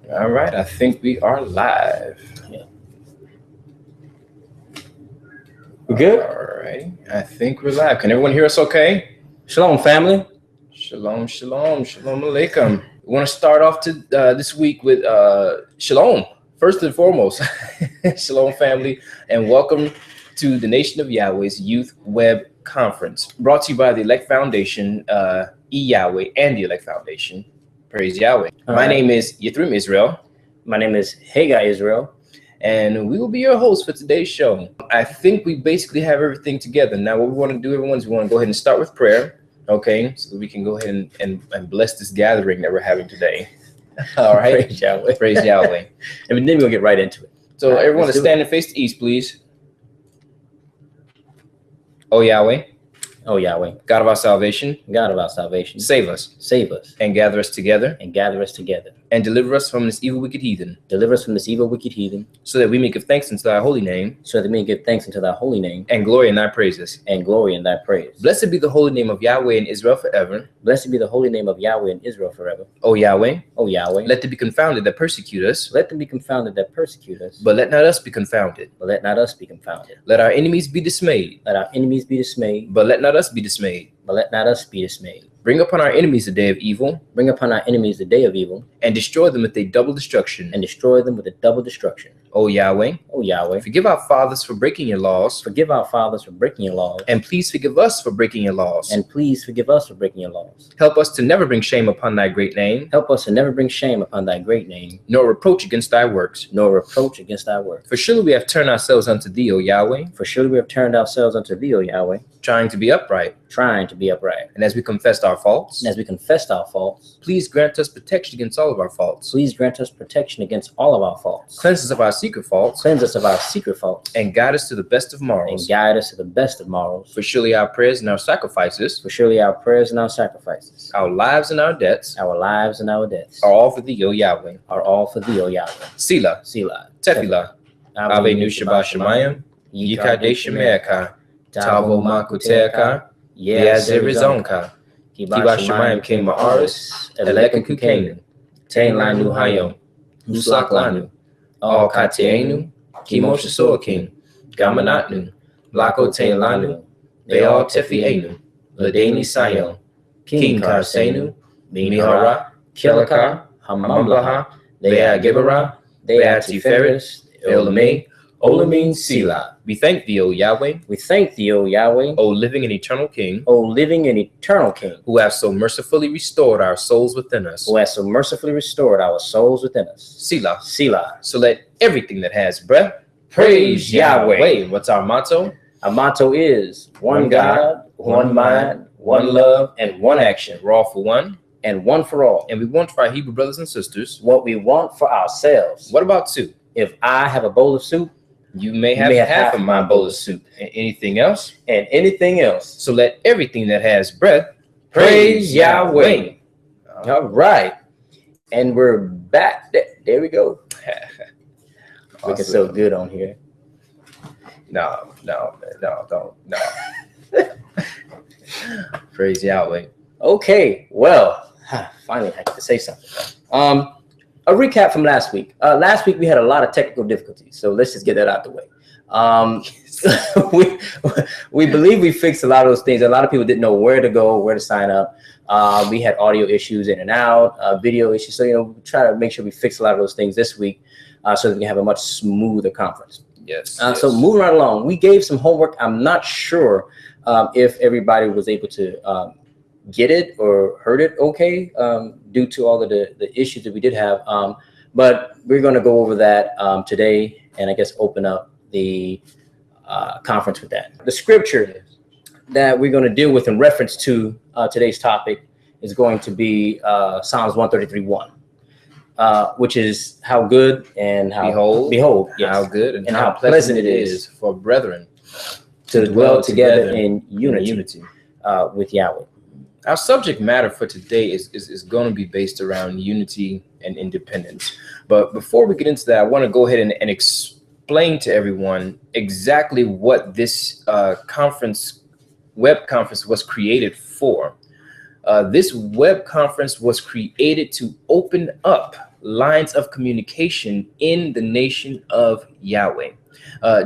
All right, I think we are live. Yeah. We good? All right, I think we're live. Can everyone hear us okay? Shalom, family. Shalom, shalom, shalom alaikum. We want to start off this week with shalom, first and foremost. Shalom, family, and welcome to the Nation of Yahweh's Youth Web Conference, brought to you by the Elect Foundation, Yahweh, and the Elect Foundation. Praise Yahweh. My name is Yithrim Israel. My name is Haggai Israel. And we will be your host for today's show. I think we basically have everything together. Now, what we want to do, everyone, is we want to go ahead and start with prayer, okay? So that we can go ahead and bless this gathering that we're having today. All right? Praise Yahweh. Praise Yahweh. And then we'll get right into it. So right, everyone to stand and face the east, please. Oh, Yahweh. Oh, Yahweh. God of our salvation. God of our salvation. Save us. Save us. And gather us together. And gather us together. And deliver us from this evil, wicked heathen. Deliver us from this evil, wicked heathen. So that we may give thanks unto thy holy name. So that we may give thanks unto thy holy name. And glory in thy praises. And glory in thy praise. Blessed be the holy name of Yahweh in Israel forever. Blessed be the holy name of Yahweh in Israel forever. O Yahweh. O Yahweh. Let them be confounded that persecute us. Let them be confounded that persecute us. But let not us be confounded. But let not us be confounded. Let our enemies be dismayed. Let our enemies be dismayed. But let not us be dismayed. But let not us be dismayed. Bring upon our enemies the day of evil. Bring upon our enemies the day of evil. And destroy them with a double destruction. And destroy them with a double destruction. O Yahweh. O Yahweh. Forgive our fathers for breaking your laws. Forgive our fathers for breaking your laws. And please forgive us for breaking your laws. And please forgive us for breaking your laws. Help us to never bring shame upon thy great name. Help us to never bring shame upon thy great name. Nor reproach against thy works. Nor reproach against thy works. For surely we have turned ourselves unto thee, O Yahweh. For surely we have turned ourselves unto thee, O Yahweh. Trying to be upright. Trying to be upright. And as we confessed our faults. And as we confessed our faults. Please grant us protection against all of our faults. Please grant us protection against all of our faults. Cleanse us of our secret faults. Cleanse us of our secret faults. And guide us to the best of morals. And guide us to the best of morals. For surely our prayers and our sacrifices. For surely our prayers and our sacrifices. Our lives and our debts. Our lives and our debts. Are all for thee, O Yahweh. Are all for thee, O Yahweh. Selah. Selah. Tefillah. Ave Nu Shabbat Shemayim. Yikadesh Shemeaka. Tavo Makuteaka. Yeazerizonka. Kiba Shemayim King Ma'aris. Elek and Kukenu. Tain Lanu Hayom. Uslak Lanu. All Kateenu. Kimosha Soakim. Gamanatnu. Lako Tain Lanu. Beal Tefienu. Ladeni Sayon. King Karsenu. Mihara. Kelakar. Hamamlaha. Lea Gibara. Lea Tiferes. Elamei. Olamin Selah. We thank thee, O Yahweh. We thank thee, O Yahweh. O living and eternal King. O living and eternal King. Who have so mercifully restored our souls within us. Who has so mercifully restored our souls within us. Selah. Selah. So let everything that has breath praise Yahweh. What's our motto? Our motto is one God, one mind, one love, and one action. We're all for one. And one for all. And we want for our Hebrew brothers and sisters what we want for ourselves. What about two? If I have a bowl of soup, you may have half of my bowl of soup. And anything else? And anything else. So let everything that has breath praise Yahweh. All right. And we're back. There we go. Awesome. Looking so good on here. No, don't. Praise Yahweh. Okay, well, finally I get to say something. A recap from last week. Last week we had a lot of technical difficulties, so let's just get that out the way. We believe we fixed a lot of those things. A lot of people didn't know where to go, where to sign up. We had audio issues in and out, video issues. So, we try to make sure we fix a lot of those things this week so that we can have a much smoother conference. Yes. So moving right along, we gave some homework. I'm not sure if everybody was able to get it or heard it okay due to all of the issues that we did have. But we're going to go over that today and I guess open up the conference with that. The scripture that we're going to deal with in reference to today's topic is going to be Psalms 133:1, which is how good and how behold, yes, how good and how pleasant it is for brethren to dwell together in unity with Yahweh. Our subject matter for today is going to be based around unity and independence. But before we get into that, I want to go ahead and explain to everyone exactly what this web conference was created for. This web conference was created to open up lines of communication in the nation of Yahweh,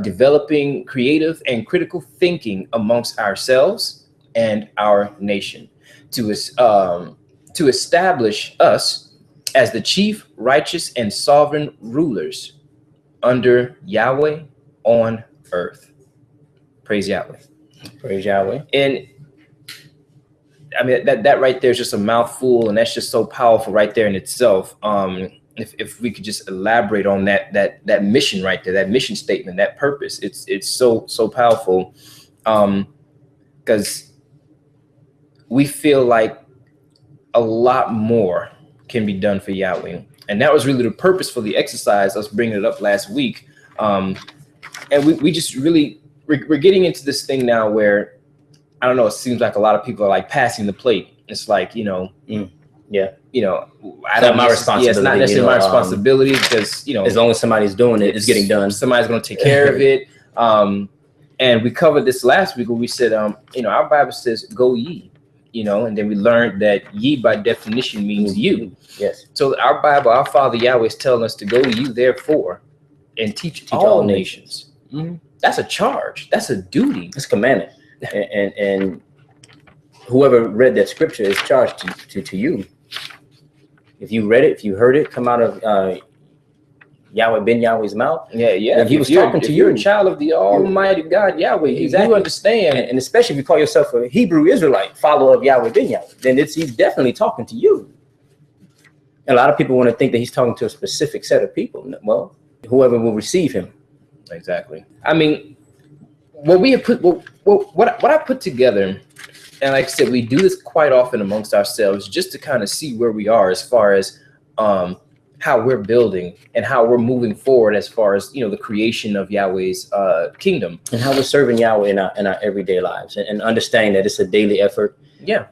developing creative and critical thinking amongst ourselves and our nation to establish us as the chief, righteous, and sovereign rulers under Yahweh on earth. Praise Yahweh. Praise Yahweh. And I mean, that right there is just a mouthful, and that's just so powerful right there in itself. If we could just elaborate on that mission right there, that mission statement, that purpose, it's so powerful, because we feel like a lot more can be done for Yahweh, and that was really the purpose for the exercise, us bringing it up last week. And we just really we're getting into this thing now where, I don't know, it seems like a lot of people are like passing the plate. It's like, I don't. My responsibility. Yeah, it's not necessarily my responsibility, because as long as somebody's doing it, it's getting done. Somebody's going to take care of it. And we covered this last week where we said, our Bible says, "Go ye," and then we learned that "ye" by definition means you. Yes. So our Bible, our Father Yahweh is telling us to go ye therefore and teach all nations. Mm-hmm. That's a charge. That's a duty. It's a commandment. And whoever read that scripture is charged to you. If you read it, if you heard it come out of Yahweh ben Yahweh's mouth, if he was talking to you. You're a child of the Almighty God Yahweh. Exactly. You understand, and especially if you call yourself a Hebrew Israelite, follower of Yahweh ben Yahweh, then he's definitely talking to you. And a lot of people want to think that he's talking to a specific set of people. Well, whoever will receive him. Exactly. I mean, what I put together, and like I said, we do this quite often amongst ourselves, just to kind of see where we are as far as how we're building and how we're moving forward as far as the creation of Yahweh's kingdom, and how we're serving Yahweh in our everyday lives, and understanding that it's a daily effort. Yeah.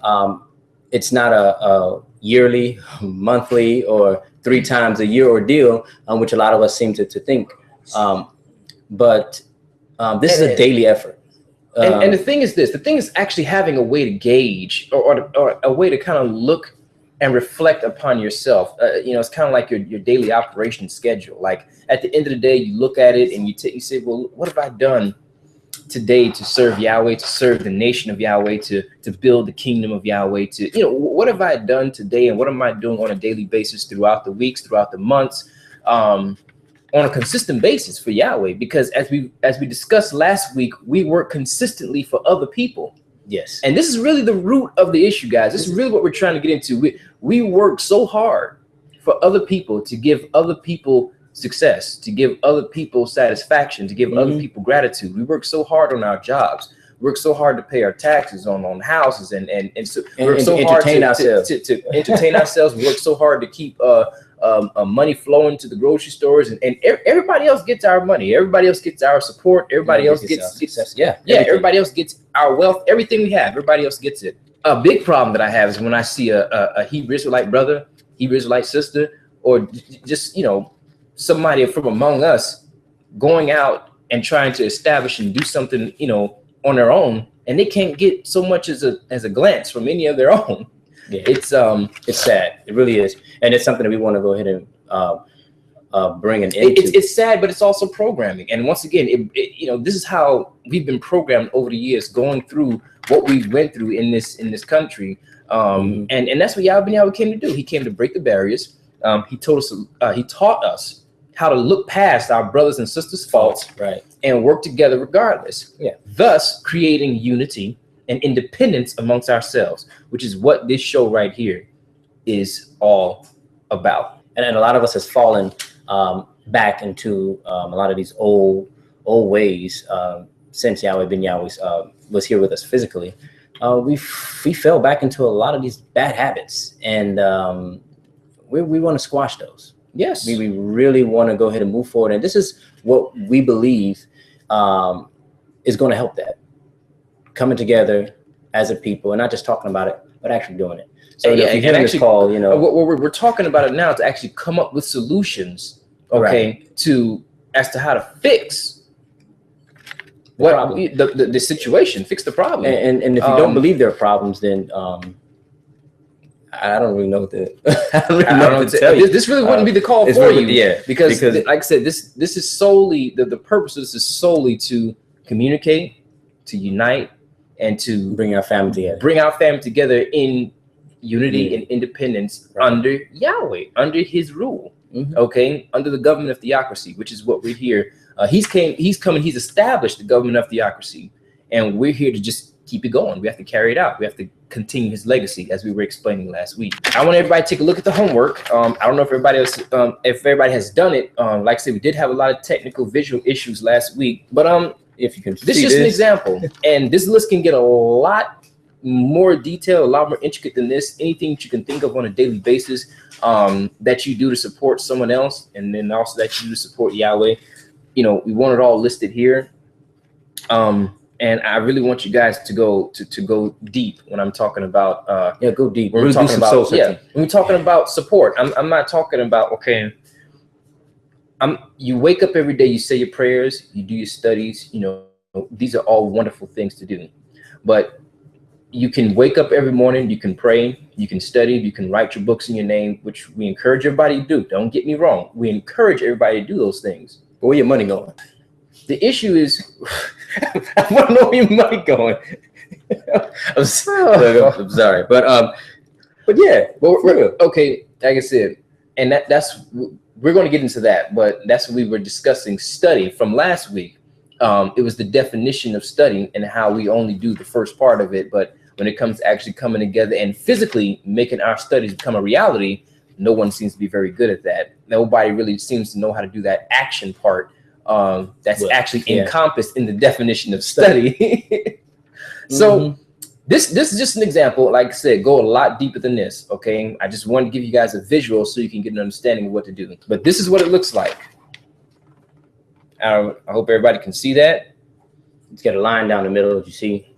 It's not a yearly, monthly, or 3 times a year ordeal, which a lot of us seem to think. But this is a daily effort. And the thing is this, the thing is actually having a way to gauge or a way to kind of look and reflect upon yourself. It's kind of like your daily operation schedule. Like at the end of the day, you look at it and you say, well, what have I done today to serve Yahweh, to serve the nation of Yahweh, to build the kingdom of Yahweh, what have I done today, and what am I doing on a daily basis throughout the weeks, throughout the months, on a consistent basis for Yahweh? Because as we discussed last week, we work consistently for other people. Yes. And this is really the root of the issue, guys. This is really what we're trying to get into. We work so hard for other people, to give other people success, to give other people satisfaction, to give other people gratitude. We work so hard on our jobs. We work so hard to pay our taxes on houses, and so we work so hard to entertain ourselves. We work so hard to keep money flowing to the grocery stores, and everybody else gets our money. Everybody else gets our support. Everybody else gets success. Everybody else gets our wealth. Everything we have, everybody else gets it. A big problem that I have is when I see a Hebrew Israelite brother, Hebrew Israelite sister, or just somebody from among us going out and trying to establish and do something on their own, and they can't get so much as a glance from any of their own. Yeah. It's sad. It really is, and it's something that we want to go ahead and bring an end to. It's sad, but it's also programming. And once again, this is how we've been programmed over the years, going through what we went through in this country. And that's what Yahweh came to do. He came to break the barriers. He taught us how to look past our brothers and sisters' faults, right, and work together regardless. Yeah. Thus creating unity and independence amongst ourselves, which is what this show right here is all about. And a lot of us has fallen back into a lot of these old ways since Yahweh ben Yahweh was here with us physically. We fell back into a lot of these bad habits, and we want to squash those. Yes, we really want to go ahead and move forward, and this is what we believe is going to help that. Coming together as a people, and not just talking about it, but actually doing it. So if you hear this call, we're talking about it now to actually come up with solutions, right, as to how to fix the situation, fix the problem. And if you don't believe there are problems, then I don't really know what to. I don't really know what to tell you. This really wouldn't be the call for really, you, yeah, because like I said, this is solely the purpose of this is solely to communicate, to unite, and to bring our family together in unity and independence under Yahweh, under His rule. Okay, under the government of theocracy, which is what we're here. He's established the government of theocracy, and we're here to just keep it going. We have to carry it out. We have to continue His legacy, as we were explaining last week. I want everybody to take a look at the homework. I don't know if everybody else, if everybody has done it. Like I said, we did have a lot of technical visual issues last week, but if you can, this is just an example, and this list can get a lot more detailed, a lot more intricate than this. Anything that you can think of on a daily basis that you do to support someone else, and then also that you do to support Yahweh. You know, we want it all listed here. And I really want you guys to go deep when I'm talking about go deep. When we're talking about when we're talking about support. I'm not talking about you wake up every day, you say your prayers, you do your studies, you know, these are all wonderful things to do. But you can wake up every morning, you can pray, you can study, you can write your books in your name, which we encourage everybody to do. Don't get me wrong. We encourage everybody to do those things. But where your money going? The issue is, I want to know where your money going. I'm sorry, but yeah, okay. Like I said, and that's we're going to get into that, but that's what we were discussing. Study from last week. It was the definition of studying and how we only do the first part of it, but when it comes to actually coming together and physically making our studies become a reality, no one seems to be very good at that. Nobody really seems to know how to do that action part. That's actually encompassed in the definition of study. So this is just an example. Like I said, go a lot deeper than this. Okay, I just wanted to give you guys a visual so you can get an understanding of what to do. But this is what it looks like. I hope everybody can see that. It's got a line down the middle that you see,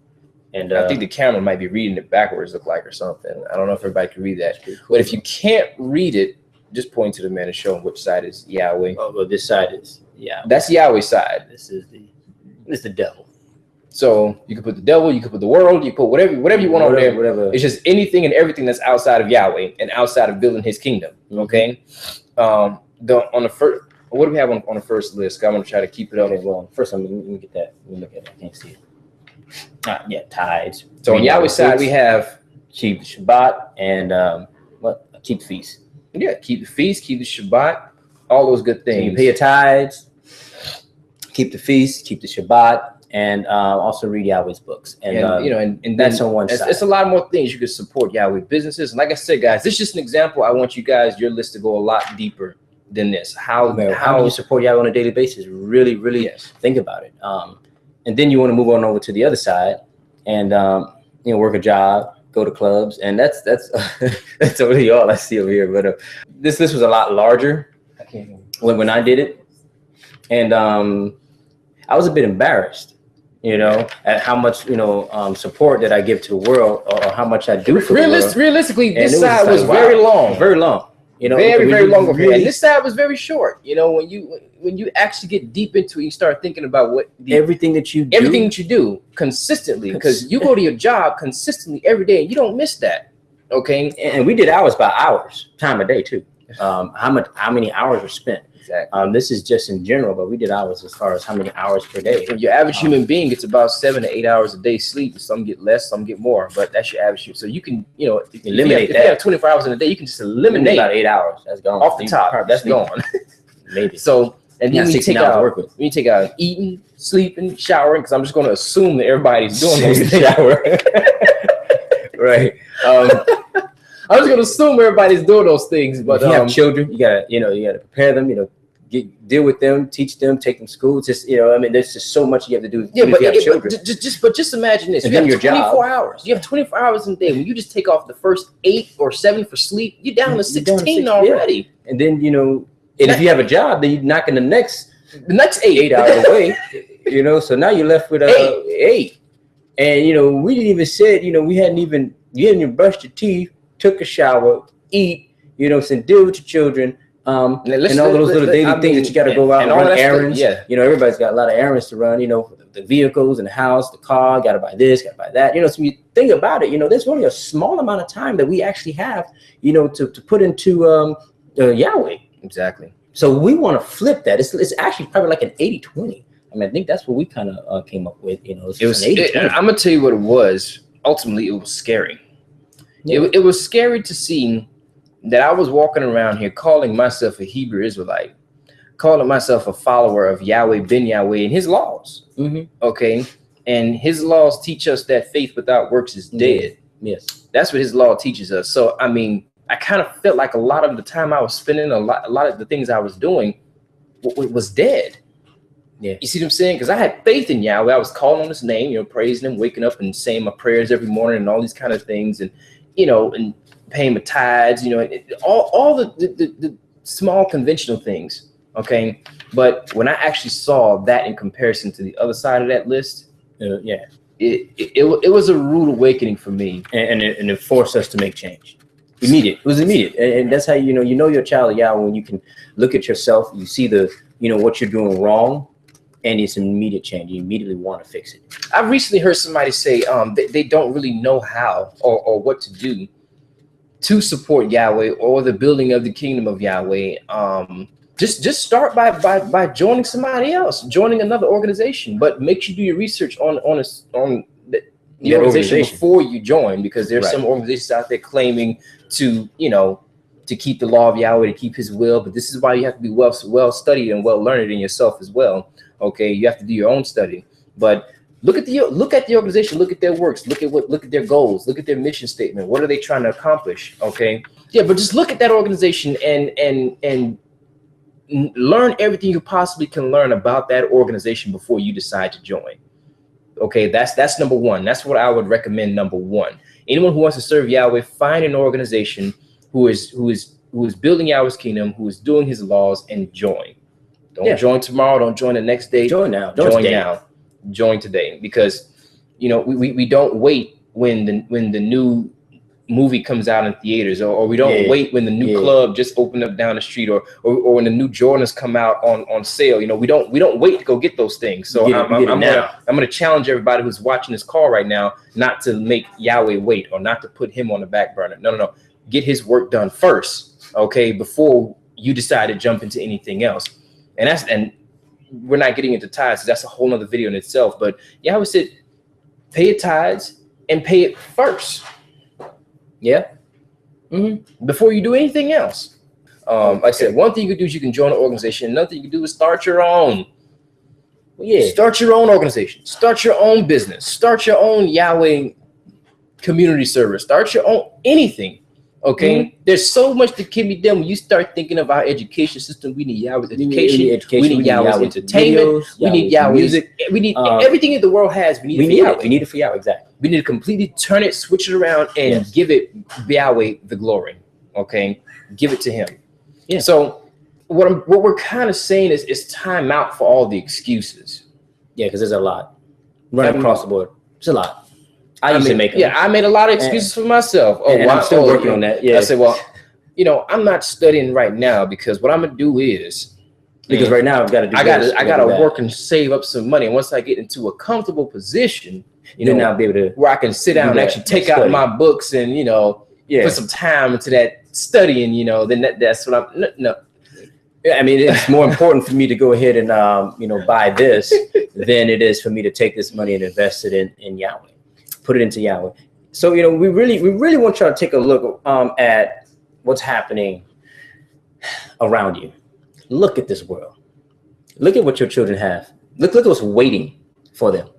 and I think the camera might be reading it backwards, look like, or something. I don't know if everybody can read that. But if you can't read it, just point to the man and show him which side is Yahweh. Oh, well, this side is that's Yahweh's side. This is the devil. So you can put the devil, you can put the world, you put whatever you want on there. Whatever. It's just anything and everything that's outside of Yahweh and outside of building His kingdom. Okay. On the first, what do we have on the first list? I'm gonna try to keep it up. Okay, well, first let me get that. Let me look at it. I can't see it. Tithes. So on Yahweh's side, we have keep the Shabbat and keep the feast. Yeah, keep the feast, keep the Shabbat, all those good things. So you pay your tithes, keep the feast, keep the Shabbat, and also read Yahweh's books. And and that's on one side. It's a lot more things you could support Yahweh businesses. And like I said, guys, this is just an example. I want you guys, your list to go a lot deeper than this. How do you support Yahweh on a daily basis? Really think about it. And then you want to move on over to the other side and work a job, go to clubs, and that's that's really all I see over here. But this list was a lot larger when I did it, and I was a bit embarrassed, at how much support that I give to the world, or how much I do for the world. Realistically, this side was very long. Very long. Very long over here. And this side was very short. When you actually get deep into it, you start thinking about everything that you do consistently, because you go to your job consistently every day and you don't miss that. Okay. And we did hours by hours, time of day too. How many hours were spent. Exactly. This is just in general, but we did hours as far as how many hours per day. Your average human being gets about 7 to 8 hours a day sleep. Some get less, some get more, but that's your average. So you can, eliminate if you have 24 hours in a day, you can just eliminate about 8 hours. That's gone off the top. That's gone. Maybe. So, and then you take out work with. When you take out eating, sleeping, showering, because I'm just going to assume that everybody's doing those things. Shower. Right. I was going to assume everybody's doing those things, but if you have children, you gotta prepare them, deal with them, teach them, take them to school. Just, there's just so much you have to do. Yeah, but just imagine this. And you then have 24 hours. You have 24 hours in a day. When you just take off the first 8 or 7 for sleep, you're down to 16 already. Yeah. And then, and if you have a job, then you're knocking the next 8 hours away. So now you're left with 8. And, we didn't even said, you hadn't even brushed your teeth, took a shower, eat, deal with your children, And all those little daily things that you got to go out and run errands. Yeah. You know, everybody's got a lot of errands to run, you know, the vehicles and the house, the car, got to buy this, got to buy that. You know, so you think about it, you know, there's only a small amount of time that we actually have, you know, to put into Yahweh. Exactly. So we want to flip that. It's actually probably like an 80-20. I mean, I think that's what we kind of came up with. You know, it was. I'm gonna tell you what it was. Ultimately, it was scary. Yeah. It was scary to see that I was walking around here calling myself a Hebrew Israelite, calling myself a follower of Yahweh ben Yahweh and his laws. Okay, and his laws teach us that faith without works is dead. Yes, that's what his law teaches us. So I mean, I kind of felt like a lot of the time I was spending, a lot of the things I was doing was dead. Yeah. You see what I'm saying? Because I had faith in Yahweh. I was calling on his name, you know, praising him, waking up and saying my prayers every morning and all these kind of things, and, you know, and paying my tithes, you know, all the small conventional things. Okay. But when I actually saw that in comparison to the other side of that list, it was a rude awakening for me. And it forced us to make change. Immediate. It was immediate. And that's how, you know your child of Yahweh when you can look at yourself, you see what you're doing wrong, and it's an immediate change. You immediately want to fix it. I recently heard somebody say they don't really know how or what to do to support Yahweh or the building of the kingdom of Yahweh. Just start by joining somebody else, joining another organization, but make sure you do your research on the organization before you join, because there's some organizations out there claiming to, you know, to keep the law of Yahweh, to keep his will. But this is why you have to be well studied and well learned in yourself as well. Okay, you have to do your own study. But look at the organization, look at their works, look at their goals, look at their mission statement. What are they trying to accomplish? Okay, yeah, but just look at that organization and learn everything you possibly can learn about that organization before you decide to join. Okay, that's number one. That's what I would recommend. Number one, anyone who wants to serve Yahweh, find an organization who is building Yahweh's kingdom, who is doing his laws, and join. Don't join tomorrow. Don't join the next day. Join now. Join now. Join today. Because, you know, we don't wait when the new movie comes out in theaters, or we don't wait when the new club just opened up down the street, or when the new Jordans come out on sale. You know, we don't wait to go get those things. So I'm gonna challenge everybody who's watching this call right now not to make Yahweh wait, or not to put him on the back burner. No. Get his work done first, okay, before you decide to jump into anything else. And we're not getting into tithes, so that's a whole nother video in itself. But Yahweh said, pay your tithes and pay it first. Yeah. Before you do anything else. Like I said, one thing you can do is you can join an organization. Another thing you can do is start your own. Start your own organization. Start your own business. Start your own Yahweh community service. Start your own anything. Okay, there's so much that can be done when you start thinking of our education system. We need Yahweh's education. We need Yahweh's entertainment. We need Yahweh's music. We need everything that the world has. We need it. We need it for Yahweh. Exactly. We need to completely turn it, switch it around, and give it Yahweh the glory. Okay, give it to him. Yeah. So what we're kind of saying is it's time out for all the excuses. Yeah, because there's a lot running across the board. It's a lot. I made a lot of excuses for myself. I'm still working on that. Yeah. I said, well, you know, I'm not studying right now because what I'm gonna do is right now I've got to do. I gotta work and save up some money. And once I get into a comfortable position, then I'll be able to where I can sit down and actually take out my books and put some time into that studying. You know, then that's what I'm. No. I mean, it's more important for me to go ahead and buy this than it is for me to take this money and invest it in Yahweh. Put it into Yahweh. So, you know, we really want y'all to take a look at what's happening around you. Look at this world. Look at what your children have. Look at what's waiting for them.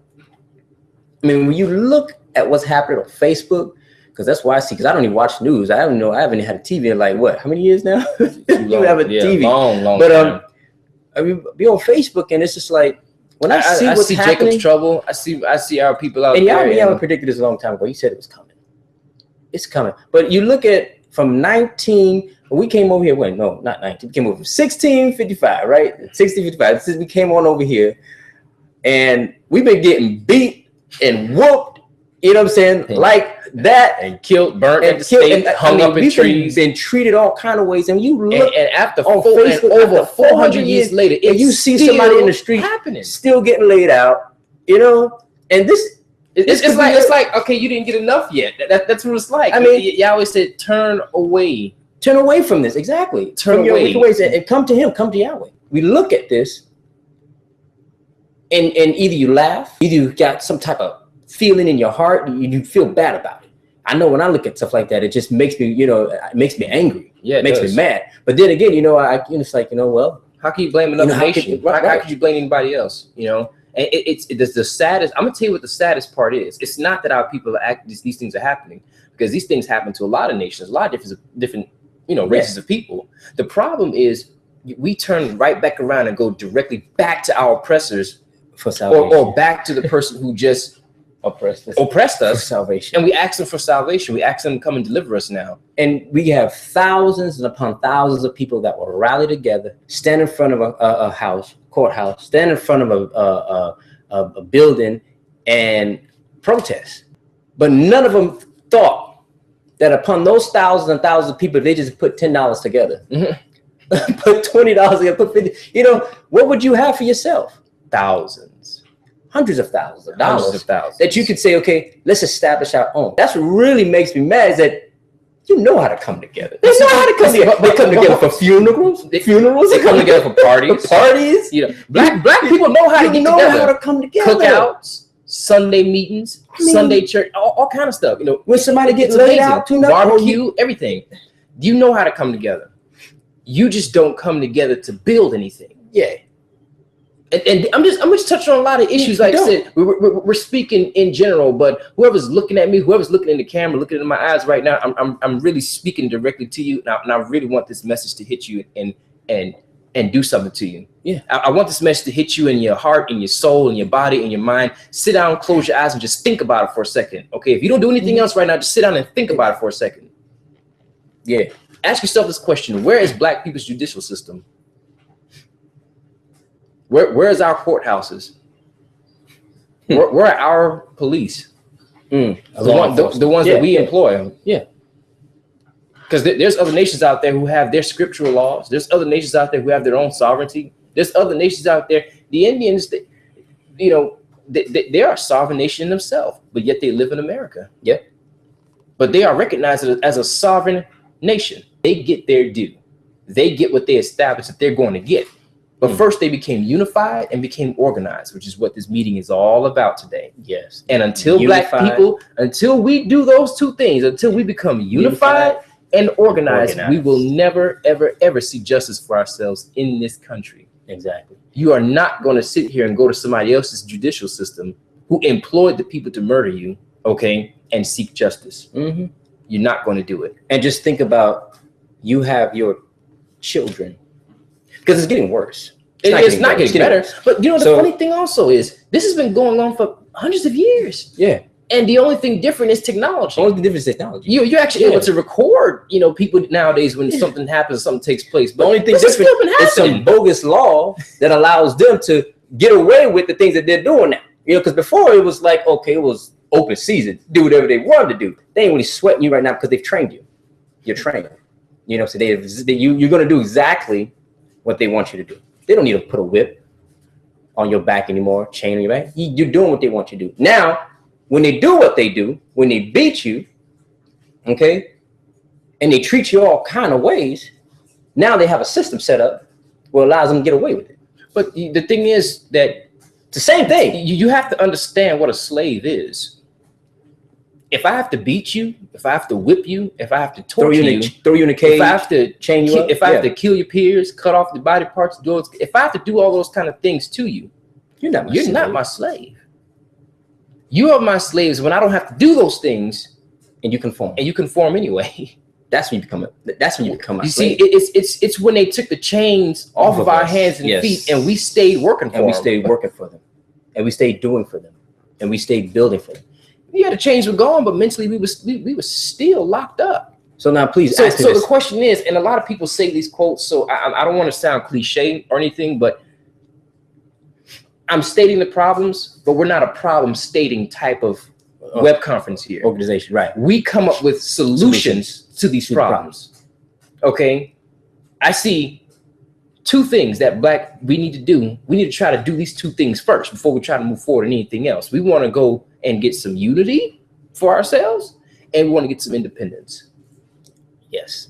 I mean, when you look at what's happening on Facebook, because that's why I see, because I don't even watch news. I haven't had a TV in like what? How many years now? You have a TV. Long but time. I mean, be on Facebook and it's just like, when I see what's happening, Jacob's trouble. I see our people out there. And Yahweh predicted this a long time ago. He said it was coming. It's coming. But you look at from we came over here. Wait, no, not 19. We came over 1655, right? 1655. Since we came on over here, and we've been getting beat and whooped. You know what I'm saying? Like that and killed, burnt and at the stake, hung up in we've trees, been treated all kind of ways. And you look and after on Facebook, Facebook, over 400 years later, and you see somebody in the street happening, still getting laid out, you know. And this it's like okay, you didn't get enough yet. That's what it's like. I mean, Yahweh said, turn away from this. Exactly. Turn from your away. wicked ways and come to Him. Come to Yahweh. We look at this, and either you laugh, either you got some type of feeling in your heart, you feel bad about it. I know when I look at stuff like that, it just makes me, it makes me angry. Yeah, it makes me mad. But then again, it's like, well, how can you blame another nation? How could you blame anybody else? And it's the saddest. I'm gonna tell you what the saddest part is. It's not that our people these things are happening, because these things happen to a lot of nations, a lot of different races of people. The problem is we turn right back around and go directly back to our oppressors for salvation, or back to the person who just oppressed us for salvation. And we ask them for salvation. We ask them to come and deliver us now. And we have thousands and upon thousands of people that will rally together, stand in front of a courthouse, stand in front of a building and protest. But none of them thought that upon those thousands and thousands of people, they just put $10 together, put $20 together, put $50. What would you have for yourself? Thousands. Hundreds of thousands of dollars that you could say, okay, let's establish our own. That's what really makes me mad, is that you know how to come together. They know how to come together. They come together for funerals. They come together for parties. Black people know how to get together. How to come together. Cookouts, Sunday meetings, Sunday church, all kind of stuff. When somebody gets laid out, barbecue, everything. You know how to come together. You just don't come together to build anything. Yeah. And I'm just touching on a lot of issues. Like I said, we're speaking in general, but whoever's looking at me, whoever's looking in the camera, looking in my eyes right now, I'm really speaking directly to you, and I really want this message to hit you and do something to you. Yeah, I want this message to hit you in your heart, in your soul, in your body, in your mind. Sit down, close your eyes, and just think about it for a second. Okay, if you don't do anything else right now, just sit down and think about it for a second. Yeah, ask yourself this question: where is Black people's judicial system? Where is our courthouses? Where are our police? The ones that we employ. Yeah. Because there's other nations out there who have their scriptural laws. There's other nations out there who have their own sovereignty. There's other nations out there. The Indians, they are a sovereign nation themselves, but yet they live in America. Yeah. But they are recognized as a sovereign nation. They get their due. They get what they established that they're going to get. But first, they became unified and became organized, which is what this meeting is all about today. Yes. And until Black people, until we do those two things, until we become unified and organized, we will never, ever, ever see justice for ourselves in this country. Exactly. You are not going to sit here and go to somebody else's judicial system who employed the people to murder you, okay, and seek justice. Mm-hmm. You're not going to do it. And just think about, you have your children. Because it's getting worse. It's not getting better. But the funny thing also is, this has been going on for hundreds of years. Yeah. And the only thing different is technology. Only difference is technology. You're actually able to record, people nowadays when something happens, something takes place. But the only thing different is some bogus law that allows them to get away with the things that they're doing now. Because before it was like, okay, it was open season, do whatever they wanted to do. They ain't really sweating you right now because they've trained you. You're trained. So you're going to do exactly what they want you to do. They don't need to put a whip on your back anymore, chain on your back. You're doing what they want you to do. Now, when they do what they do, when they beat you, okay, and they treat you all kind of ways, now they have a system set up where it allows them to get away with it. But the thing is that it's the same thing. You have to understand what a slave is. If I have to beat you, if I have to whip you, if I have to torture you, throw you in a cage, if I have to chain you up, if I have to kill your peers, cut off the body parts, if I have to do all those kind of things to you, you're not my slave. You are my slaves when I don't have to do those things, and you conform. And you conform anyway. That's when you become my slave. You see, it's when they took the chains off of our hands and feet, and we stayed working for them. And we stayed working for them, and we stayed doing for them, and we stayed building for them. Yeah, the chains were gone, but mentally we were still locked up. So now, please. So the question is, and a lot of people say these quotes, so I don't want to sound cliche or anything, but I'm stating the problems, but we're not a problem stating type of web conference here. Organization, right. We come up with solutions to these problems. Okay? I see two things that we need to do. We need to try to do these two things first before we try to move forward in anything else. We want to go and get some unity for ourselves, and we want to get some independence. Yes.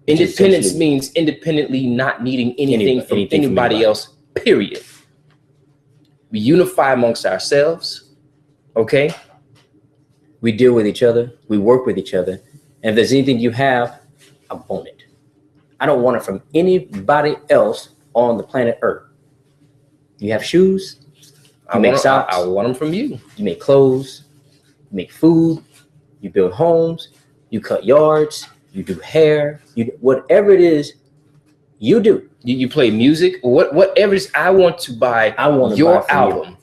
Independence means independently not needing anything from anybody else, period. We unify amongst ourselves, okay? We deal with each other. We work with each other. And if there's anything you have, I want it. I don't want it from anybody else on the planet Earth. You have shoes, you make socks. I want them from you. You make clothes, you make food, you build homes, you cut yards, you do hair, whatever it is, you do. You play music, whatever it is. I want to buy your album.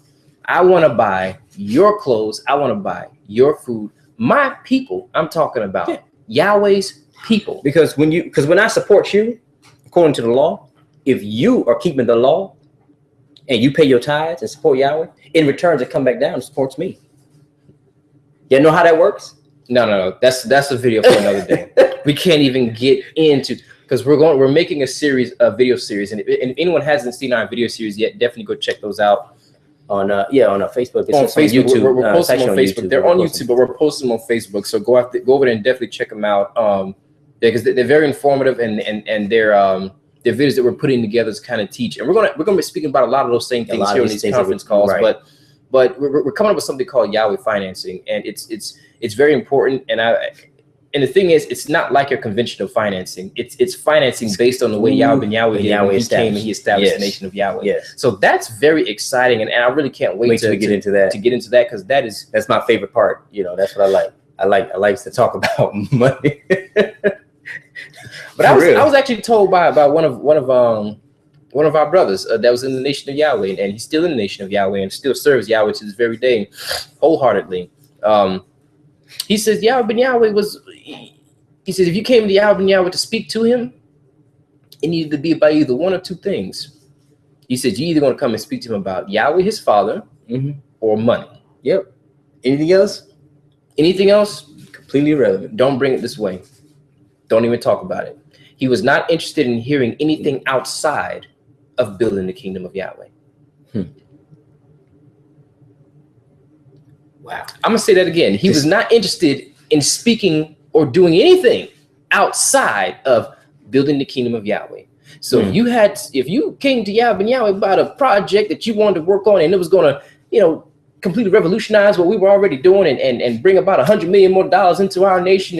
I want to buy your clothes. I want to buy your food. My people, I'm talking about. Yeah. Yahweh's people. Because when I support you, according to the law, if you are keeping the law and you pay your tithes and support Yahweh, in return, it come back down and supports me. You know how that works? No. That's a video for another day. We can't even get into, because we're making a video series, and if anyone hasn't seen our video series yet, definitely go check those out on Facebook. It's on Facebook. YouTube. We're posting them on Facebook. They're on YouTube, but we're posting them on Facebook. So go over there and definitely check them out. Because they're very informative, and they're videos that we're putting together to kind of teach. And we're gonna be speaking about a lot of those same things here on these conference calls. Right. But we're coming up with something called Yahweh financing, and it's very important. And the thing is, it's not like your conventional financing. It's financing based on the way Yahweh came and he established the nation of Yahweh. Yes. So that's very exciting, and I really can't wait to get into that. Because that's my favorite part. That's what I like. I like to talk about money. But I was actually told by one of our brothers that was in the nation of Yahweh, and he's still in the nation of Yahweh and still serves Yahweh to this very day, wholeheartedly. He says Yahweh he says if you came to Yahweh to speak to him, it needed to be about either one or two things. He said you either going to come and speak to him about Yahweh his father or money. Yep. Anything else? Completely irrelevant. Don't bring it this way. Don't even talk about it. He was not interested in hearing anything outside of building the kingdom of Yahweh. Wow. I'm going to say that again. He was not interested in speaking or doing anything outside of building the kingdom of Yahweh. So if you came to Yahweh about a project that you wanted to work on, and it was going to, completely revolutionize what we were already doing and bring about $100 million more into our nation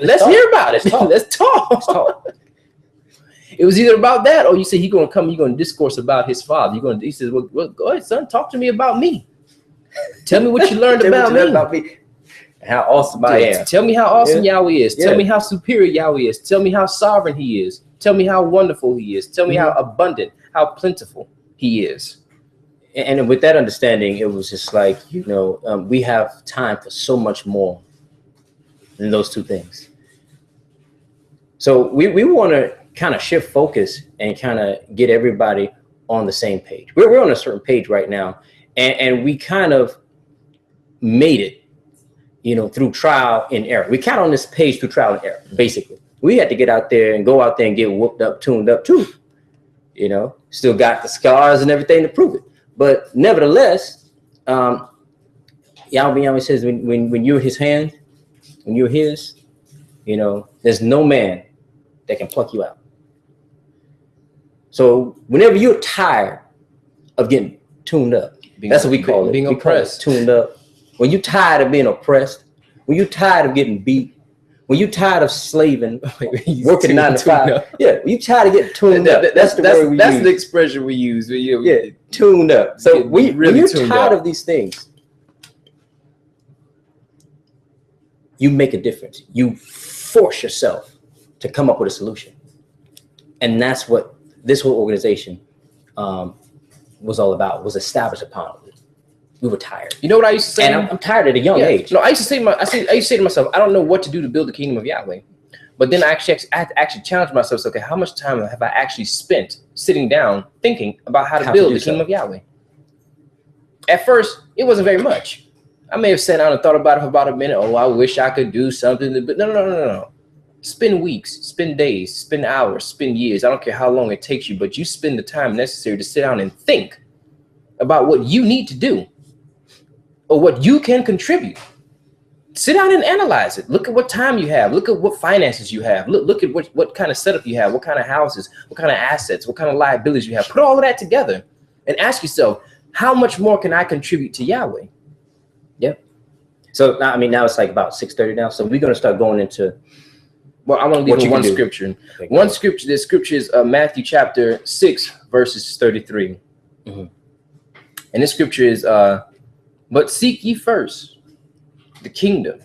let's hear about it. Let's talk. It was either about that, or you say you're going to discourse about his father. He says, well, go ahead, son, talk to me about me. Tell me what you learned about me. How awesome I am. Tell me how awesome Yahweh is. Tell me how superior Yahweh is. Tell me how sovereign he is. Tell me how wonderful he is. Tell me how abundant, how plentiful he is. And with that understanding, it was just like, we have time for so much more than those two things. So we want to kind of shift focus and kind of get everybody on the same page. We're on a certain page right now, and we kind of made it, through trial and error. We kind of on this page through trial and error, basically. We had to get out there and go out there and get whooped up, tuned up too. Still got the scars and everything to prove it. But nevertheless, Yahweh says when you're his hand, when you're his, there's no man that can pluck you out. So whenever you're tired of getting tuned up, that's what we call it. Being oppressed. Tuned up. When you're tired of being oppressed, when you're tired of getting beat, when you're tired of slaving, working 9 to 5, when you're tired of getting tuned up. That's the word we use. That's the expression we use. Tuned up. So when you're tired of these things, you make a difference. You force yourself to come up with a solution. And that's what this whole organization was all about, was established upon. We were tired. You know what I used to say? And I'm tired at a young age. No, I used to say to myself, I don't know what to do to build the kingdom of Yahweh. But then I had to actually challenge myself. So, okay, how much time have I actually spent sitting down thinking about how to build the kingdom of Yahweh? At first, it wasn't very much. I may have sat down and thought about it for about a minute. Oh, I wish I could do something. But no. Spend weeks, spend days, spend hours, spend years. I don't care how long it takes you, but you spend the time necessary to sit down and think about what you need to do or what you can contribute. Sit down and analyze it. Look at what time you have. Look at what finances you have. Look at what kind of setup you have, what kind of houses, what kind of assets, what kind of liabilities you have. Put all of that together and ask yourself, how much more can I contribute to Yahweh? Yep. So now, now it's like about 6:30 now. So we're going to start going into. Well, I want to leave one scripture. Okay, one scripture. The scripture is Matthew chapter 6, verses 33. Mm-hmm. And this scripture is, but seek ye first the kingdom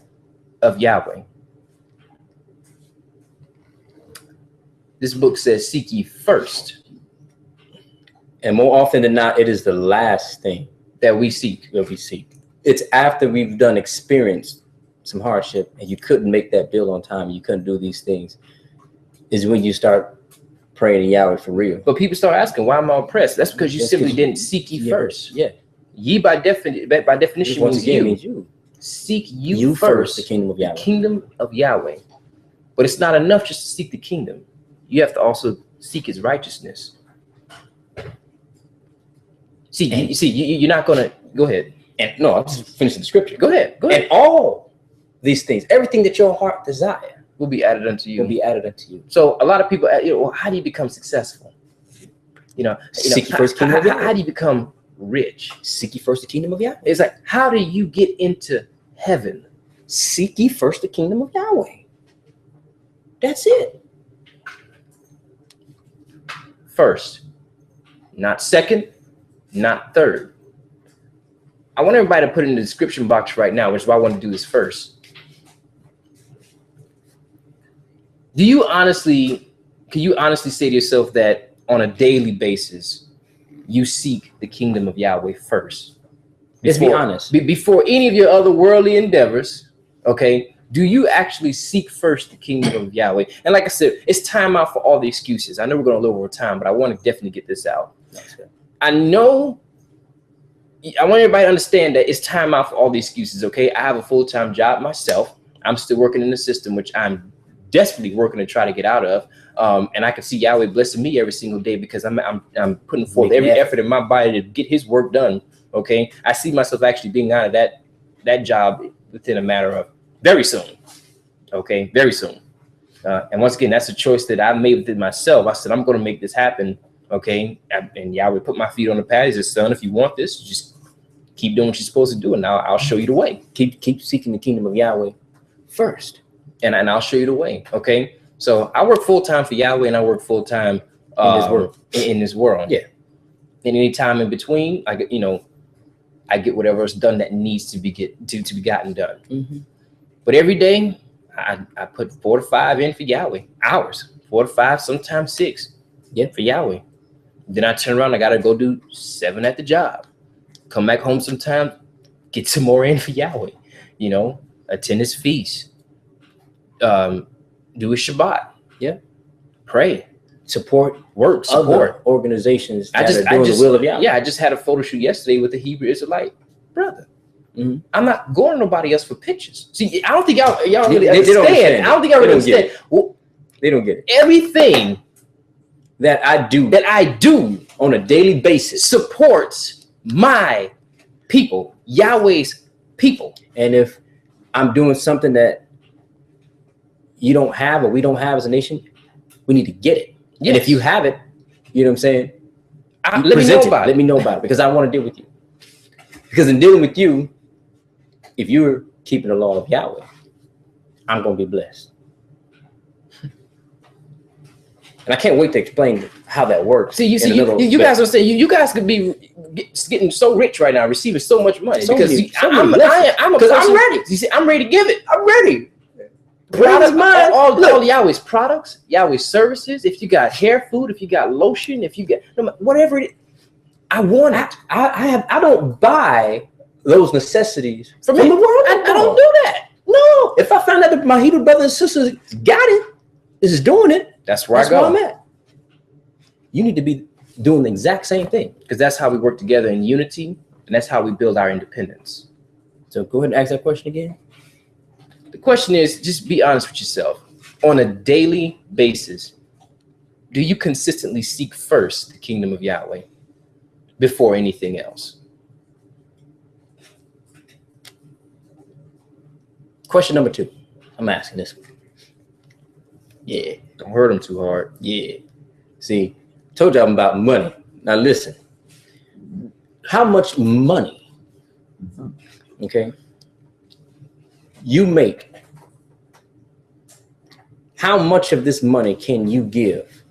of Yahweh. This book says, seek ye first. And more often than not, it is the last thing that we seek. It's after we've experienced some hardship and you couldn't make that bill on time, you couldn't do these things, is when you start praying to Yahweh for real. But people start asking, why am I oppressed? That's because you simply didn't seek ye first. Yeah. Ye by definition means you. Seek you first the kingdom of Yahweh. The kingdom of Yahweh. But it's not enough just to seek the kingdom. You have to also seek his righteousness. You're not going to go ahead. And no, I'm just finishing the scripture. Go ahead. And all these things, everything that your heart desire, will be added unto you. So a lot of people, well, how do you become successful? Seek first kingdom of Yahweh. How do you become rich? Seek ye first the kingdom of Yahweh. It's like, how do you get into heaven? Seek ye first the kingdom of Yahweh. That's it. First, not second, not third. I want everybody to put it in the description box right now, which is why I want to do this first. Can you honestly say to yourself that on a daily basis, you seek the kingdom of Yahweh first? Let's be honest. Before any of your other worldly endeavors, okay, do you actually seek first the kingdom of Yahweh? And like I said, it's time out for all the excuses. I know we're going to go over time, but I want to definitely get this out. I want everybody to understand that it's time out for all the excuses, okay? I have a full-time job myself. I'm still working in the system, which I'm desperately working to try to get out of. And I can see Yahweh blessing me every single day because I'm putting forth every effort in my body to get his work done, okay? I see myself actually being out of that job within a matter of very soon, okay? Very soon. And once again, that's a choice that I made within myself. I said, I'm going to make this happen, okay? And Yahweh put my feet on the pad. He said, son, if you want this, just keep doing what you're supposed to do, and I'll show you the way. Keep seeking the kingdom of Yahweh first, and I'll show you the way. Okay, so I work full time for Yahweh, and I work full time in this world. Yeah. And any time in between, I get whatever is done that needs to be gotten done. Mm-hmm. But every day, I put 4 to 5 in for Yahweh. Hours, 4 to 5, sometimes 6. Yeah, for Yahweh. Then I turn around. I gotta go do 7 at the job. Come back home sometime, get some more in for Yahweh, attend his feast, do his Shabbat, pray, support other organizations that are doing the will of Yahweh. Yeah, I just had a photo shoot yesterday with a Hebrew Israelite brother. Mm-hmm. I'm not going to nobody else for pictures. See, I don't think y'all really understand. I don't think y'all really understand. They don't get it. Everything that I do on a daily basis supports my people, Yahweh's people. And if I'm doing something that you don't have or we don't have as a nation, we need to get it. Yes. And if you have it, you know what I'm saying? Let me know about it because I want to deal with you. Because in dealing with you, if you're keeping the law of Yahweh, I'm going to be blessed. And I can't wait to explain how that works. You guys are saying you guys could be getting so rich right now, receiving so much money I'm ready. You see, I'm ready to give it. I'm ready. All Yahweh's products, Yahweh's services. If you got hair food, if you got lotion, if you got whatever it is, I want it. I don't buy those necessities from the world. I don't do that. No. If I find out that my Hebrew brothers and sisters got it, is doing it. That's where I'm at. You need to be doing the exact same thing because that's how we work together in unity, and that's how we build our independence. So go ahead and ask that question again. The question is, just be honest with yourself. On a daily basis, do you consistently seek first the kingdom of Yahweh before anything else? Question number 2. I'm asking this one. Yeah. Don't hurt them too hard. Yeah. See, told you I'm about money. Now listen. How much money, okay, you make? How much of this money can you give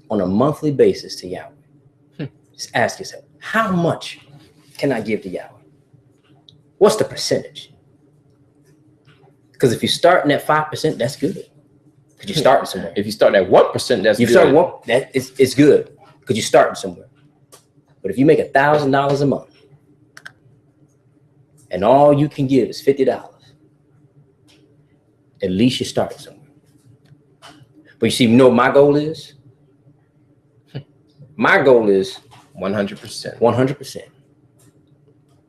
on a monthly basis to Yahweh? Just ask yourself, how much can I give to Yahweh? What's the percentage? Because if you're starting at 5%, that's good. Because you're starting somewhere. If you start at 1%, that's you good. Start one, it's good because you're starting somewhere. But if you make $1,000 a month and all you can give is $50, at least you're starting somewhere. But you see, you know what my goal is? My goal is 100%. 100%.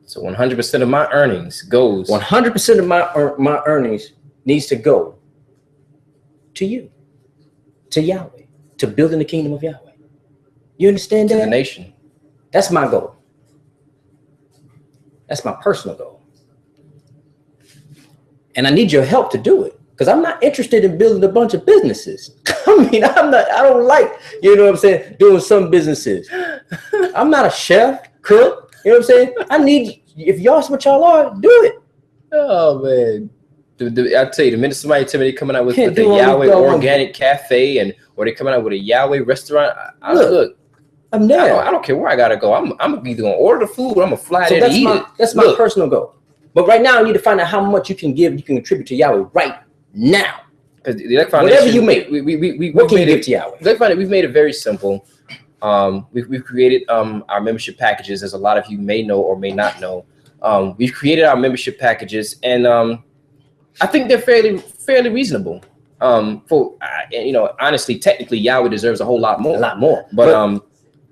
So 100% of my earnings goes. 100% of my earnings needs to go to you, to Yahweh, to building the kingdom of Yahweh. You understand that? To the nation. That's my goal. That's my personal goal. And I need your help to do it because I'm not interested in building a bunch of businesses. I mean, I don't like, you know what I'm saying, doing some businesses. I'm not a chef, cook, you know what I'm saying? I need, if y'all what y'all are, do it. Oh, man. I tell you, the minute somebody tell me they're coming out with a Yahweh organic cafe or they're coming out with a Yahweh restaurant, look. I'm there. I don't care where I gotta go. I'm either gonna order the food or I'm gonna fly there to eat it. That's my personal goal. But right now, I need to find out how much you can give, you can contribute to Yahweh right now. Because whatever you make, what can you give to Yahweh? We've made it very simple. We've created our membership packages, as a lot of you may know or may not know. We've created our membership packages, and I think they're fairly reasonable. Honestly, technically, Yahweh deserves a whole lot more. A lot more. But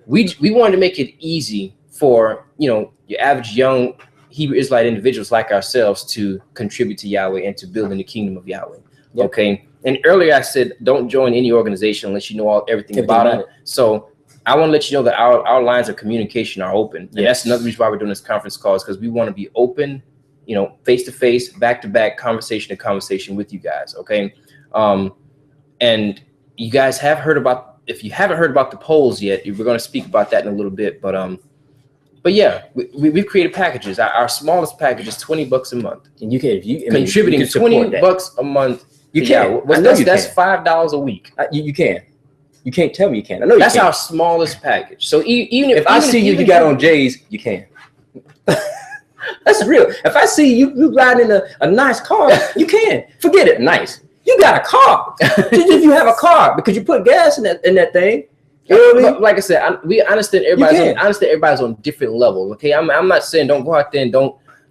we wanted to make it easy for your average young Hebrew Israelite individuals like ourselves to contribute to Yahweh and to build in the kingdom of Yahweh. Yep. Okay. And earlier I said, don't join any organization unless you know everything about it. So I want to let you know that our lines of communication are open. And that's another reason why we're doing this conference call, is because we want to be open, face to face, back to back, conversation to conversation with you guys. Okay. And you guys have heard about, if you haven't heard about the polls yet, we're going to speak about that in a little bit. But yeah, we've created packages. Our smallest package is $20 a month. And you can, contributing $20 a month. You can. That's $5 a week. You can. You can't tell me you can't. I know that's our smallest package. So even if I see you got on J's, you can. That's real. If I see you riding a nice car, you can. Forget it. Nice. You got a car. If you have a car, because you put gas in that thing. You know what I mean? Like I said, we understand everybody's on different levels. Okay, I'm not saying don't go out there and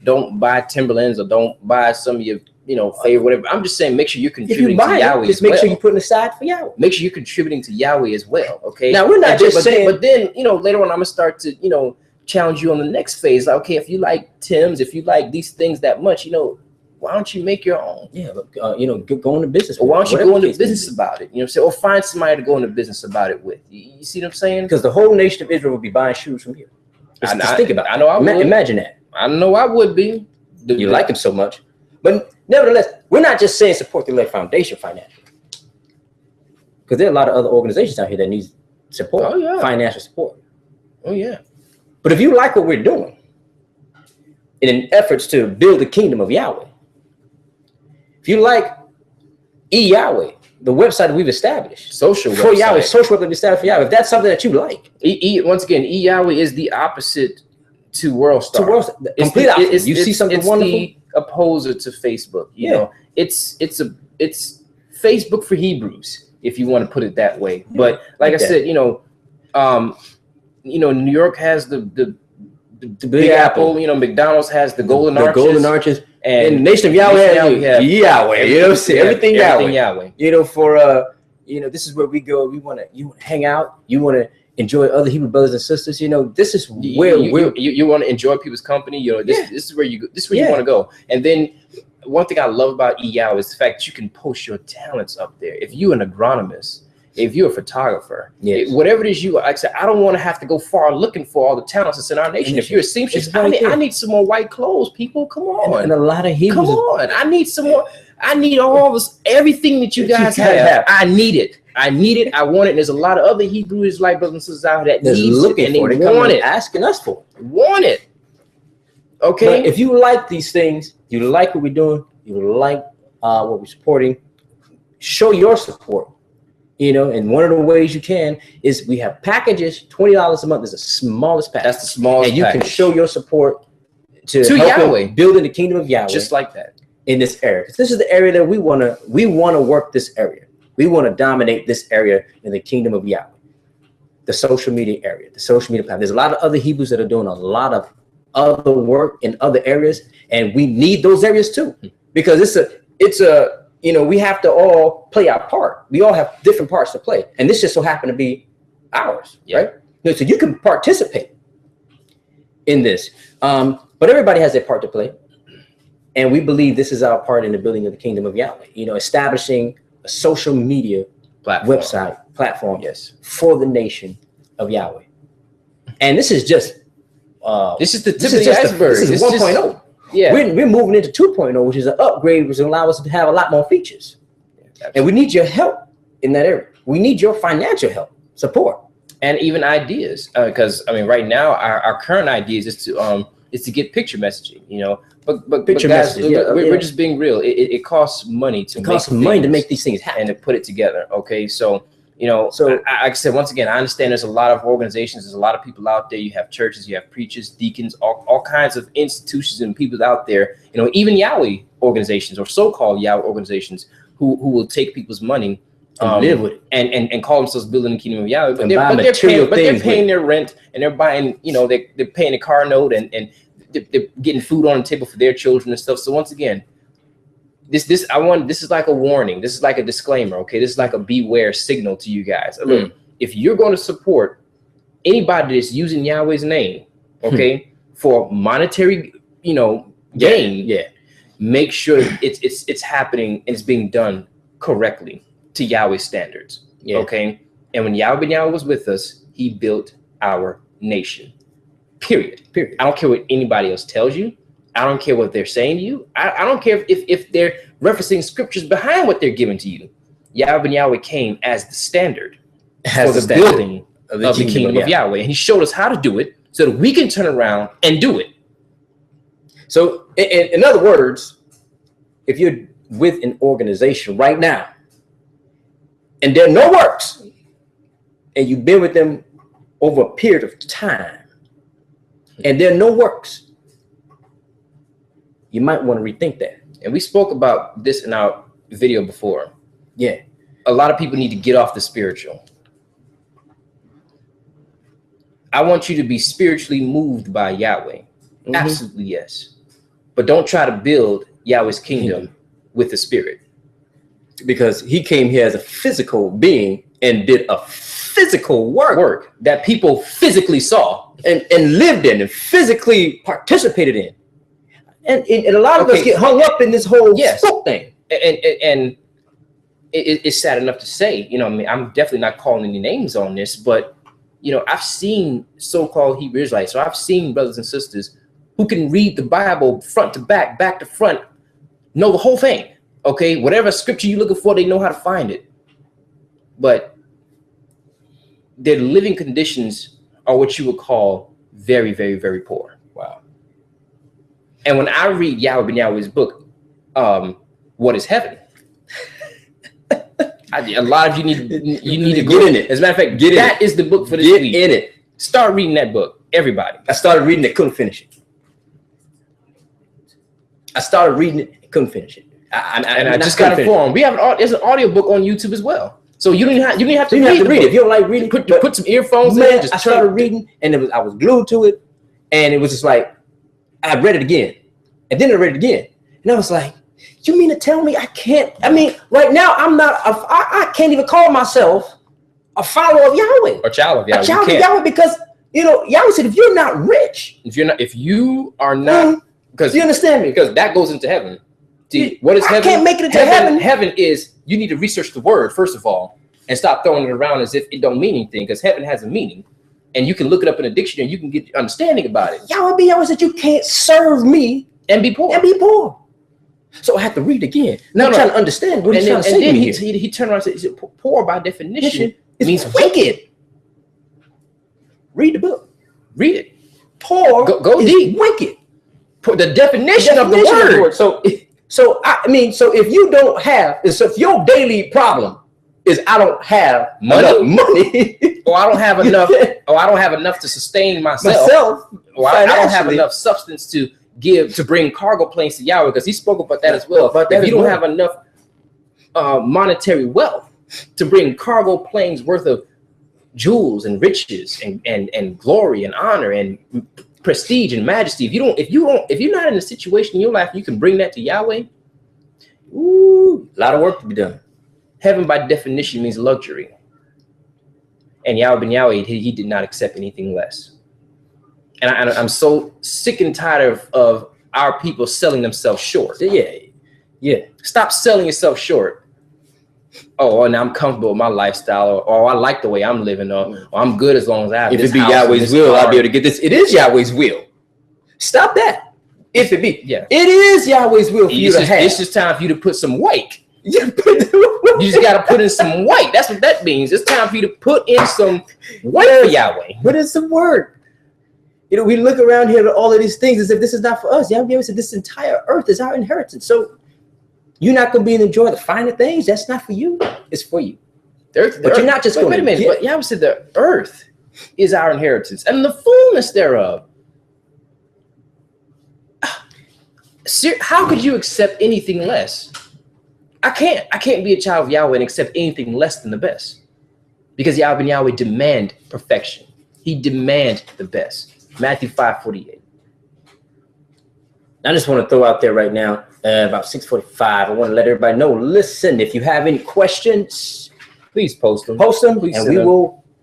don't buy Timberlands or don't buy some of your favorite whatever. I'm just saying make sure you're contributing to Yahweh. Just make sure you're putting aside for Yahweh. Make sure you're contributing to Yahweh as well. Okay. Now we're not just saying, but then later on I'm gonna start to challenge you on the next phase. Like, okay, if you like Tim's, if you like these things that much, why don't you make your own? Yeah, but go into business. Or why don't you go into business about it? Or find somebody to go into business about it with. You see what I'm saying? Because the whole nation of Israel would be buying shoes from you. Just think about it. I know I would. Imagine that. I know I would be. You like him so much. But nevertheless, we're not just saying support the Elect Foundation financially. Because there are a lot of other organizations out here that need support, financial support. Oh, yeah. But if you like what we're doing in efforts to build the kingdom of Yahweh, if you like Yahweh, the website that we've established, social for Yahweh, social website we've established for Yahweh, if that's something that you like, once again, Yahweh is the opposite to WorldStar. Complete opposite. You see something wonderful. The opposer to Facebook. You know, it's Facebook for Hebrews, if you want to put it that way. But like I said, New York has the Big Apple. McDonald's has the Golden Arches. Golden Arches. And the nation of Yahweh has Yahweh. You know what I'm saying? Everything Yahweh. For this is where we go. You want to hang out. You want to enjoy other Hebrew brothers and sisters. This is where you want to enjoy people's company. This is where you want to go. And then one thing I love about EYAW is the fact that you can post your talents up there. If you're an agronomist, if you're a photographer, whatever it is like I said, I don't want to have to go far looking for all the talents that's in our nation. If you're a seamstress, I need some more white clothes, people. Come on. And a lot of Hebrews. Come on. I need some more. I need all this, everything that you guys have. I need it. I want it. And there's a lot of other Hebrew Israelite brothers and sisters out there that need it, and they want it. Asking us for it. Want it. Okay. But if you like these things, you like what we're doing, you like what we're supporting, show your support. And one of the ways you can is we have packages. $20 a month is the smallest package. That's the smallest and you package. can show your support to Yahweh, building the kingdom of Yahweh, just like that, in this area. Because this is the area that we want to work this area. We want to dominate this area in the kingdom of Yahweh, the social media area, the social media platform. There's a lot of other Hebrews that are doing a lot of other work in other areas, and we need those areas too, because it's a we have to all play our part. We all have different parts to play, and this just so happened to be ours, right? So you can participate in this, but everybody has their part to play, and we believe this is our part in the building of the kingdom of Yahweh. Establishing a social media platform, for the nation of Yahweh, and this is just this is the tip of the iceberg. This is 1.0. Yeah, we're moving into 2.0, which is an upgrade, which will allow us to have a lot more features. And we need your help in that area. We need your financial help, support, and even ideas. Because right now our current ideas is to get picture messaging. But picture guys, messaging. We're just being real. It costs money to make these things happen and to put it together. Okay, so. Like I said, once again, I understand there's a lot of organizations, there's a lot of people out there. You have churches, you have preachers, deacons, all kinds of institutions and people out there, even Yahweh organizations or so-called Yahweh organizations who will take people's money and live with it and call themselves building the kingdom of Yahweh. But they're paying their rent, and they're buying, they're paying a car note, and they're getting food on the table for their children and stuff. So once again, this is like a warning. This is like a disclaimer. Okay, this is like a beware signal to you guys. Look, if you're going to support anybody that's using Yahweh's name, okay, for monetary, gain, make sure it's happening and it's being done correctly to Yahweh's standards. Okay, and when Yahweh was with us, He built our nation. Period. I don't care what anybody else tells you. I don't care what they're saying to you. I don't care if they're referencing scriptures behind what they're giving to you. Yahweh came as the standard for the building of the kingdom of Yahweh. And He showed us how to do it so that we can turn around and do it. So in other words, if you're with an organization right now and there are no works, and you've been with them over a period of time and there are no works, you might want to rethink that. And we spoke about this in our video before. Yeah. A lot of people need to get off the spiritual. I want you to be spiritually moved by Yahweh. Absolutely, yes. But don't try to build Yahweh's kingdom with the spirit. Because He came here as a physical being and did a physical work that people physically saw and lived in and physically participated in. And a lot of us get hung up in this whole spook thing. And it's sad enough to say, I'm definitely not calling any names on this, but, I've seen so-called Hebrew Israelites. So I've seen brothers and sisters who can read the Bible front to back, back to front, know the whole thing. Okay, whatever scripture you're looking for, they know how to find it. But their living conditions are what you would call very, very, very poor. Wow. And when I read Yahweh's book, What is Heaven? A lot of you need to get in it. As a matter of fact, that is the book for this week. Get in it. Start reading that book, everybody. I started reading it, couldn't finish it. I started reading it, couldn't finish it. I just got informed. There's an audio book on YouTube as well. So you don't have to read it. If you don't like reading, put some earphones in. I started reading, and I was glued to it, and it was just like I read it again, and then I read it again, and I was like, You mean to tell me I can't? I mean, right now I can't even call myself a follower of Yahweh or child of Yahweh. A child of Yahweh, because Yahweh said, if you're not rich, if you are not, because you understand me, because that goes into heaven. See, what is heaven? I can't make it into heaven. Heaven is, you need to research the word first of all, and stop throwing it around as if it don't mean anything, because heaven has a meaning, and you can look it up in a dictionary. You can get understanding about it. Yahweh said you can't serve me and be poor. So I have to read again. Now I'm trying to understand what he's trying to say. And then he turned around and said, poor by definition means wicked. Read the book. Read it. Poor go is deep. Wicked. The definition of the word. So if you don't have, so if your daily problem is I don't have money, or I don't have enough, or I don't have enough to sustain myself, or I don't have enough substance to give to bring cargo planes to Yahweh, because he spoke about that as well. But if you don't have enough monetary wealth to bring cargo planes worth of jewels and riches and glory and honor and prestige and majesty, if you're not in a situation in your life you can bring that to Yahweh, a lot of work to be done. Heaven by definition means luxury, and Yahweh ben Yahweh, he did not accept anything less. And I'm so sick and tired of our people selling themselves short. Yeah. Stop selling yourself short. Oh, and I'm comfortable with my lifestyle, or I like the way I'm living, or I'm good as long as I have. If it be Yahweh's will, I'll be able to get this. It is Yahweh's will. Stop that. If it be, it is Yahweh's will for you to have. It's just time for you to put some weight. You just got to put in some weight. That's what that means. It's time for you to put in some weight for Yahweh. But it's some work. We look around here at all of these things as if this is not for us. Yahweh said this entire earth is our inheritance. So you're not going to be able to enjoy the finer things. That's not for you. It's for you. But you're not just going to. Wait a minute. But Yahweh said the earth is our inheritance and the fullness thereof. How could you accept anything less? I can't be a child of Yahweh and accept anything less than the best, because Yahweh and Yahweh demand perfection. He demands the best. Matthew 5:48. I just want to throw out there right now, about 6:45. I want to let everybody know. Listen, if you have any questions, please post them. Please, and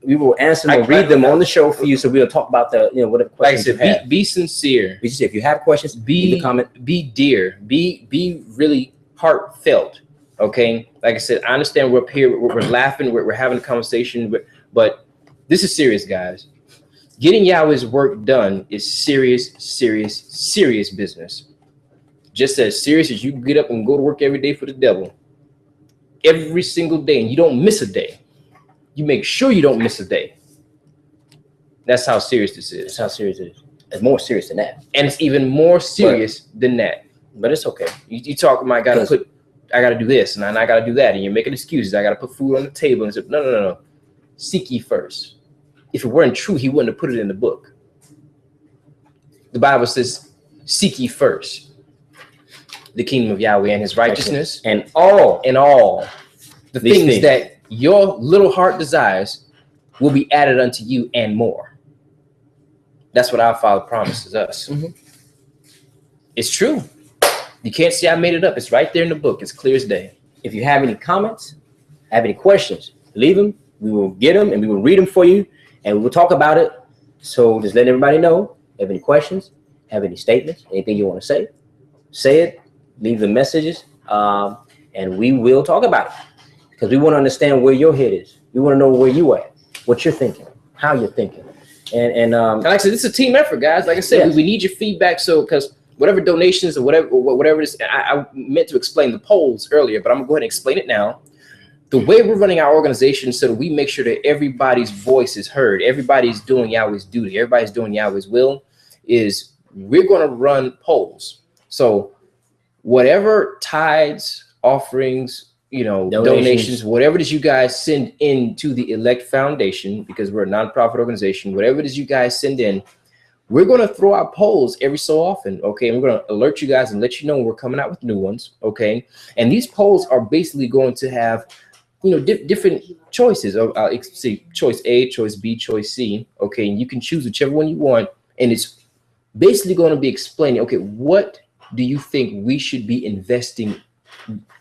we will answer them and read them on the show for you. So we'll talk about whatever questions you have. Be sincere. If you have questions, leave a comment. Be dear. Be really heartfelt. Okay, like I said, I understand we're up here, we're laughing, we're having a conversation, but this is serious, guys. Getting Yahweh's work done is serious business. Just as serious as you get up and go to work every day for the devil, every single day, and you don't miss a day. You make sure you don't miss a day. That's how serious this is. That's how serious it is. It's more serious than that, and it's even more serious than that. But it's okay. You talk about I got to do this and I got to do that, and you're making excuses. I got to put food on the table, and say, no. Seek ye first. If it weren't true, he wouldn't have put it in the book. The Bible says, seek ye first the kingdom of Yahweh and his righteousness, and all the things that your little heart desires will be added unto you and more. That's what our Father promises us. It's true. You can't say I made it up. It's right there in the book. It's clear as day. If you have any comments, have any questions, leave them. We will get them and we will read them for you, and we will talk about it. So just let everybody know. Have any questions, have any statements, anything you want to say it, leave the messages, and we will talk about it, because we want to understand where your head is. We want to know where you at, what you're thinking, how you're thinking. And like I said, this is a team effort, guys. Like I said, we need your feedback. So, because whatever donations or whatever it is, I meant to explain the polls earlier, but I'm gonna go ahead and explain it now. The way we're running our organization, so that we make sure that everybody's voice is heard, everybody's doing Yahweh's duty, everybody's doing Yahweh's will, is we're going to run polls. So whatever tithes, offerings, donations, whatever it is you guys send into the Elect Foundation, because we're a nonprofit organization, whatever it is you guys send in, we're going to throw out polls every so often, okay? And we're going to alert you guys and let you know when we're coming out with new ones, okay? And these polls are basically going to have, different choices. See, choice A, choice B, choice C, okay? And you can choose whichever one you want, and it's basically going to be explaining, okay, what do you think we should be investing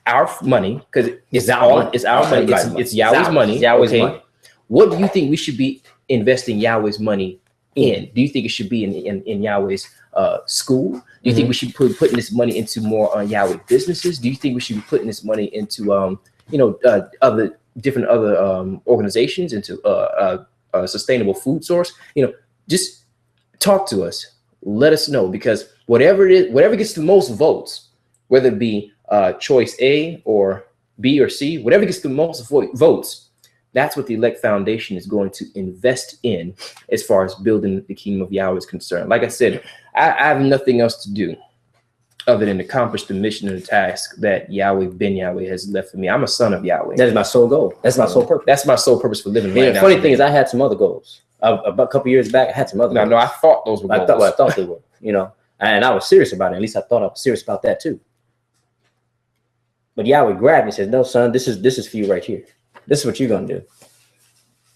our money? Because it's our money. It's Yahweh's money. It's Yahweh's money. What do you think we should be investing Yahweh's money in? Do you think it should be in Yahweh's school? Do you think we should be putting this money into more Yahweh businesses? Do you think we should be putting this money into other organizations, into a sustainable food source? Just talk to us. Let us know, because whatever it is, whatever gets the most votes, whether it be choice A or B or C, whatever gets the most votes, that's what the Elect Foundation is going to invest in as far as building the kingdom of Yahweh is concerned. Like I said, I have nothing else to do other than accomplish the mission and the task that Yahweh Ben Yahweh has left for me. I'm a son of Yahweh. That is my sole goal. That's my sole purpose. That's my sole purpose for living. The funny thing is, I had some other goals. About a couple years back, I had some other goals. No, I thought those were goals. I thought they were, and I was serious about it. At least I thought I was serious about that too. But Yahweh grabbed me and said, "No, son, this is for you right here. This is what you're gonna do,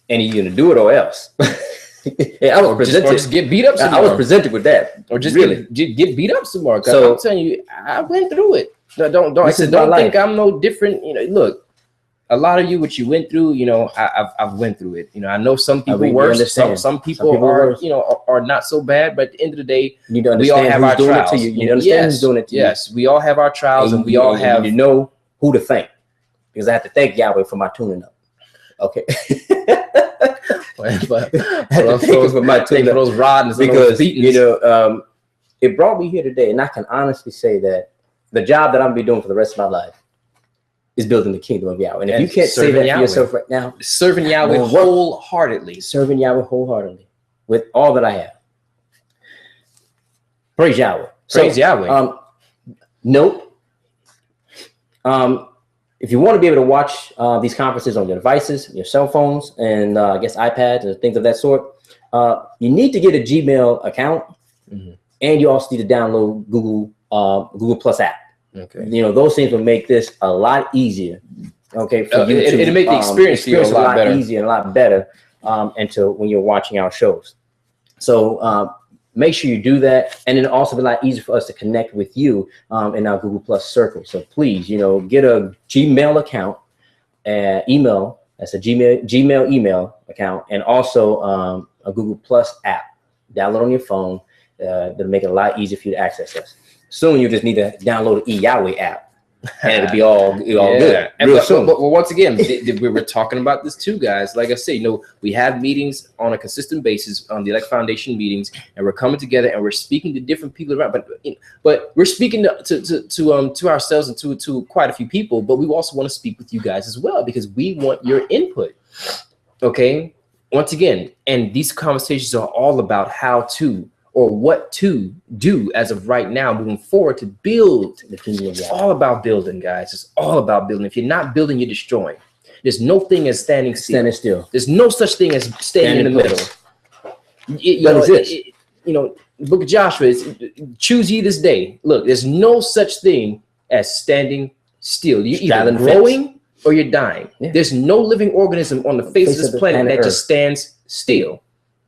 and you're gonna do it or else." I was presented. Or just get beat up some more. I was presented with that. Or just really get beat up some more. So I'm telling you, I went through it. Don't think I'm no different. Look, a lot of you, what you went through, I've went through it. I know some people worse. Some people are, are not so bad. But at the end of the day, we all have our trials. You understand who's doing it to you. Yes, we all have our trials, and we all have. You know who to thank, because I have to thank Yahweh for my tuning up. Okay. But for those rods, because it brought me here today, and I can honestly say that the job that I'm gonna be doing for the rest of my life is building the kingdom of Yahweh. And if you can't say that for yourself right now, serving Yahweh wholeheartedly, with all that I have. Praise Yahweh. Praise Yahweh. Note, if you want to be able to watch these conferences on your devices, your cell phones, and I guess iPads and things of that sort, you need to get a Gmail account, and you also need to download Google Plus app. Okay, those things will make this a lot easier. Okay, for you to make the experience a lot better, easier, and a lot better, until when you're watching our shows. So make sure you do that, and then also be a lot easier for us to connect with you in our Google Plus circle. So please, get a Gmail account, email. That's a Gmail email account, and also a Google Plus app. Download on your phone. That'll make it a lot easier for you to access us. Soon you just need to download the Yahweh app, and it'll be all good. But once again, we were talking about this too, guys. Like I say, we have meetings on a consistent basis on the Elect Foundation meetings, and we're coming together and we're speaking to different people around. But we're speaking to ourselves and to quite a few people. But we also want to speak with you guys as well, because we want your input. Okay. Once again, and these conversations are all about how to, or what to do as of right now, moving forward to build the kingdom of God. It's all about building, guys. It's all about building. If you're not building, you're destroying. There's no thing as standing still. There's no such thing as staying in the middle. The book of Joshua is, choose ye this day. Look, there's no such thing as standing still. You're either growing or you're dying. Yeah. There's no living organism on the face of this planet that just stands still.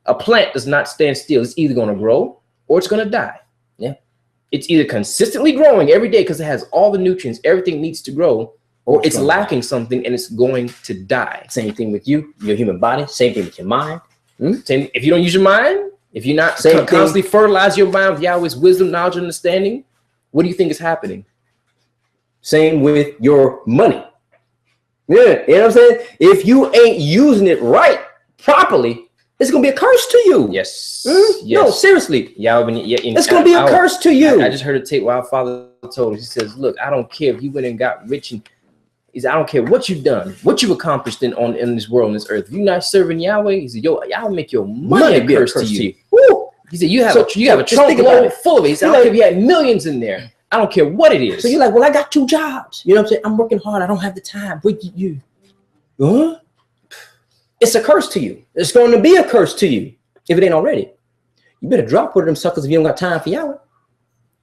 A plant does not stand still. It's either going to grow or it's going to die. Yeah. It's either consistently growing every day because it has all the nutrients, everything needs to grow, or it's lacking something and it's going to die. Same thing with you, your human body. Same thing with your mind. Same, if you don't use your mind, if you're not constantly fertilize your mind with Yahweh's wisdom, knowledge, and understanding, what do you think is happening? Same with your money. Yeah, you know what I'm saying? If you ain't using it right, properly, it's going to be a curse to you. Yes. Yes. No, seriously. It's going to be a curse to you. I just heard a tape where our father told us, he says, look, I don't care if you went and got rich, and he said, I don't care what you've done, what you've accomplished in this world, on this earth. If you're not serving Yahweh, he said, I'll make your money a curse to you. Woo. He said, you have a trunk load full of it. He said, I don't care if you had millions in there. I don't care what it is. So you're like, well, I got 2 jobs. You know what I'm saying? I'm working hard. I don't have the time. But huh? It's a curse to you. It's going to be a curse to you if it ain't already. You better drop one of them suckers if you don't got time for Yahweh.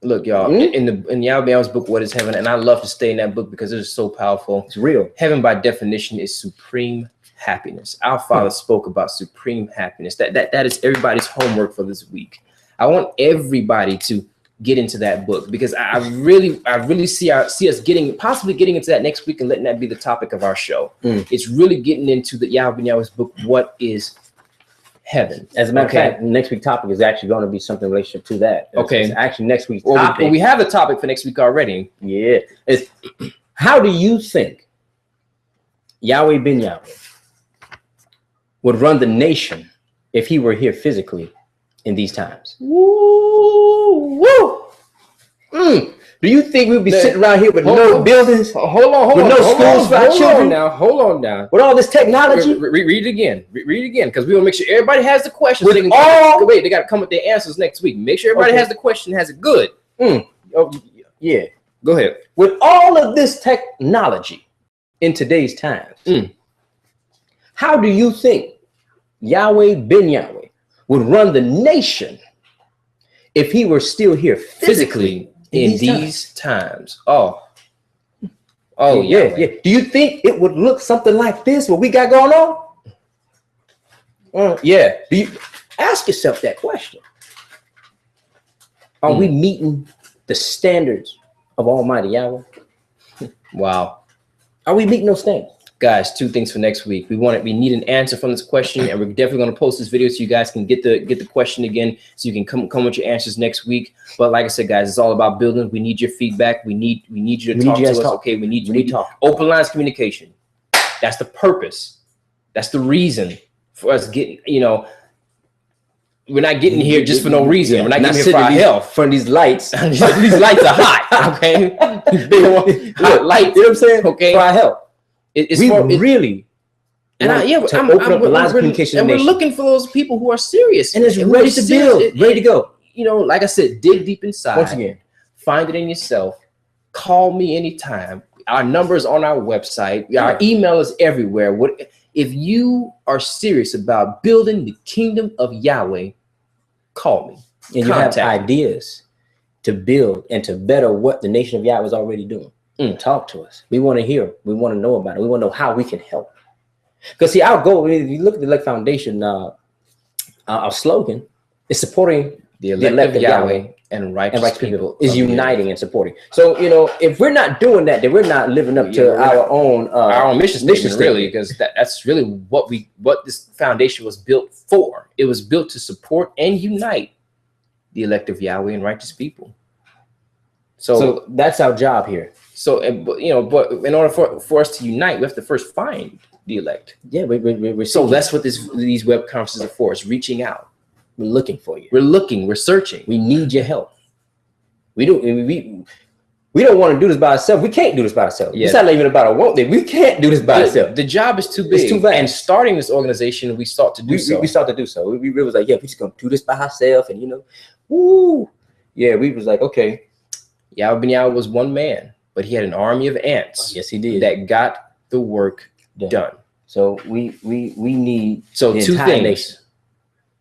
Look, y'all, in Yahweh's book, What is Heaven? And I love to stay in that book because it's so powerful. It's real. Heaven, by definition, is supreme happiness. Our Father spoke about supreme happiness. That is everybody's homework for this week. I want everybody to get into that book, because I really see us possibly getting into that next week and letting that be the topic of our show. It's really getting into the Yahweh Yahweh's book. What is heaven? As a matter of fact, next week's topic is actually going to be something in relationship to that. It's actually next week's topic. Well, we have a topic for next week already. Yeah. It's how do you think Yahweh ben Yahweh would run the nation if he were here physically in these times? Woo! Woo! Do you think we'd be sitting around here with no buildings? Hold on. No schools for our children? Hold on now. With all this technology? Read it again. Read it again, because we want to make sure everybody has the questions. They got to come with their answers next week. Make sure everybody has the question, has it good. Oh, yeah. Go ahead. With all of this technology in today's times, how do you think Yahweh ben Yahweh would run the nation if he were still here physically in these times? Oh, yeah. Do you think it would look something like this, what we got going on? Yeah. Do you ask yourself that question? Are we meeting the standards of Almighty Yahweh? Wow. Are we meeting those standards? Guys, 2 things for next week. We need an answer from this question, and we're definitely going to post this video so you guys can get the question again, so you can come with your answers next week. But like I said, guys, it's all about building. We need your feedback. We need you to talk to us. Okay, we need to talk. Open lines of communication. That's the purpose. That's the reason for us getting. We're not getting here just for no reason. We're not getting here for our health. For these lights. These lights are hot. Okay, hot lights. You know what I'm saying? Okay, for our health. I'm looking for those people who are serious and it's ready to build, ready to go. Like I said, dig deep inside. Once again, find it in yourself. Call me anytime. Our number is on our website. Our email is everywhere. If you are serious about building the kingdom of Yahweh, call me. And you have ideas to build and to better what the nation of Yahweh is already doing. Talk to us. We want to hear. We want to know about it. We want to know how we can help. Because see, our goal, if you look at the Elect Foundation, our slogan is supporting the elect of Yahweh and righteous people, is uniting and supporting. So, if we're not doing that, then we're not living up to our own mission statement, really, because that's really what this foundation was built for. It was built to support and unite the elect of Yahweh and righteous people. So that's our job here. So, but in order for us to unite, we have to first find the elect. Yeah, so that's what these web conferences are for. It's reaching out. We're looking for you. We're looking. We're searching. We need your help. We don't want to do this by ourselves. We can't do this by ourselves. Yeah. It's not even about a want thing. We can't do this by ourselves. The job is too big. It's too vast. And starting this organization, we start to do so. We start to do so. We was like, yeah, we're just gonna do this by ourselves, and woo. Yeah, we was like, okay. Yahweh ben Yahweh was one man, but he had an army of ants. Yes, he did. That got the work done. So we need 2 things.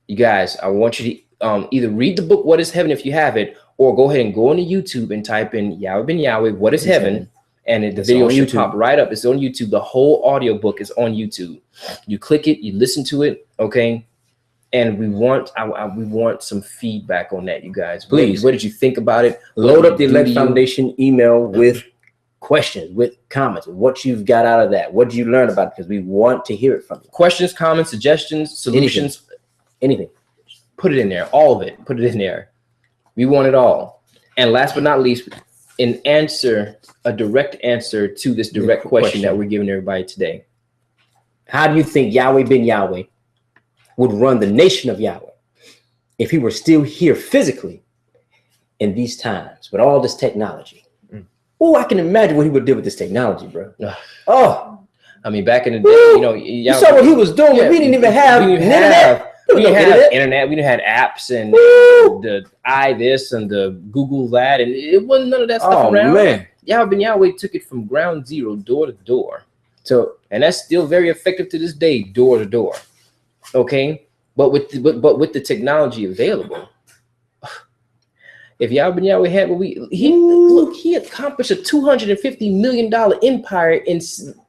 You guys, I want you to either read the book, What is Heaven, if you have it, or go ahead and go into YouTube and type in Yahweh ben Yahweh, What is Heaven? And the video should pop right up. It's on YouTube. The whole audio book is on YouTube. You click it, you listen to it, okay? And we want some feedback on that, you guys. Please. What did you think about it? Load up the Elect Foundation email with questions, with comments, what you've got out of that. What did you learn about it? Because we want to hear it from you. Questions, comments, suggestions, solutions. Anything. Put it in there. All of it. Put it in there. We want it all. And last but not least, a direct answer to this direct question that we're giving everybody today. How do you think Yahweh ben Yahweh would run the nation of Yahweh if he were still here physically in these times with all this technology? Oh, I can imagine what he would do with this technology, bro. I mean, back in the day, you saw what he was doing. We didn't even have internet. We didn't have internet. We didn't have apps and the this and the Google that, and it wasn't none of that stuff around. Man, Yahweh ben Yahweh took it from ground zero, door to door. And that's still very effective to this day, door to door. Okay, but with the technology available, if Yahweh ben Yahweh had what he accomplished a $250 million empire in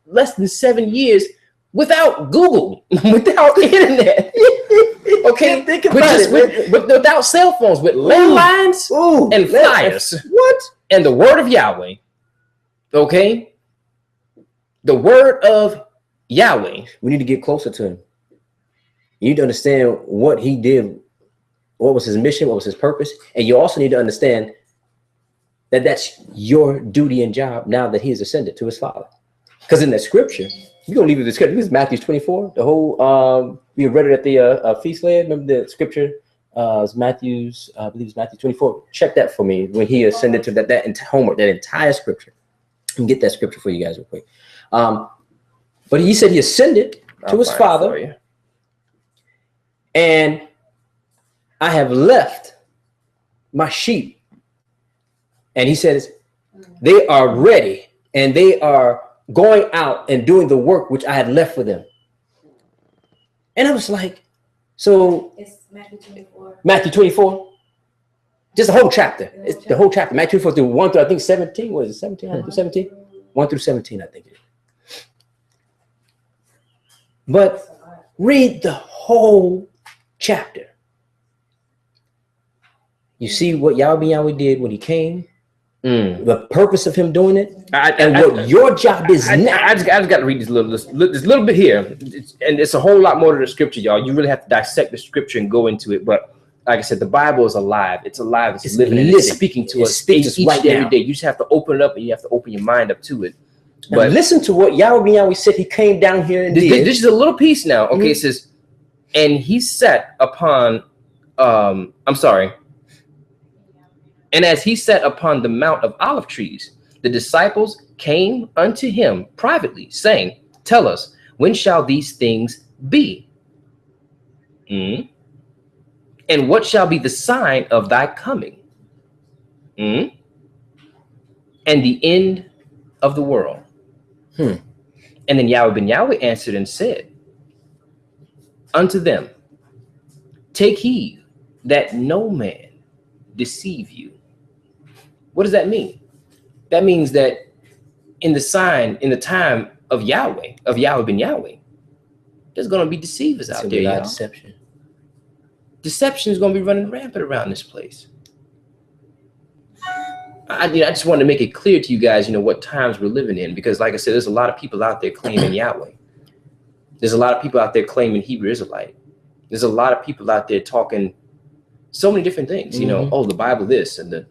less than 7 years without Google, without internet. Okay. Okay, think about it. Without cell phones, with landlines and flyers. What? And the word of Yahweh. Okay? The word of Yahweh. We need to get closer to him. You need to understand what he did, what was his mission, what was his purpose. And you also need to understand that that's your duty and job now that he has ascended to his Father. Because in that scripture, you're going to leave it the scripture. This is Matthew 24. The whole, we read it at the feast day. Remember the scripture? It's Matthew's, I believe it's Matthew 24. Check that for me when he ascended to that homework, that entire scripture. And get that scripture for you guys real quick. But he said he ascended to his Father. And I have left my sheep. And he says, they are ready and they are going out and doing the work which I had left for them. And I was like, so it's Matthew 24. Matthew 24. Just the whole chapter. It's the whole chapter. Matthew 24 through 1 through I think 17. What is it? 17 through 17? 1 through 17, I think it is. But read the whole chapter. You see what Yahweh did when he came, the purpose of him doing it, and what your job is now. I just got to read this little bit here, and it's a whole lot more to the scripture, y'all. You really have to dissect the scripture and go into it. But like I said, the Bible is alive. It's alive. It's living. And it's speaking to us each and every day. You just have to open it up, and you have to open your mind up to it. But listen to what Yahweh said. He came down here and did. This is a little piece now. Okay, it says, and he sat upon, and as he sat upon the Mount of Olive Trees, the disciples came unto him privately, saying, tell us, when shall these things be? And what shall be the sign of thy coming? And the end of the world? And then Yahweh answered and said unto them, take heed that no man deceive you. What does that mean? That means that in the time of Yahweh ben Yahweh, there's going to be deceivers out there, y'all. Deception is going to be running rampant around this place. I just wanted to make it clear to you guys, what times we're living in, because like I said, there's a lot of people out there claiming Yahweh. There's a lot of people out there claiming Hebrew Israelite. There's a lot of people out there talking so many different things, oh, the Bible this, and the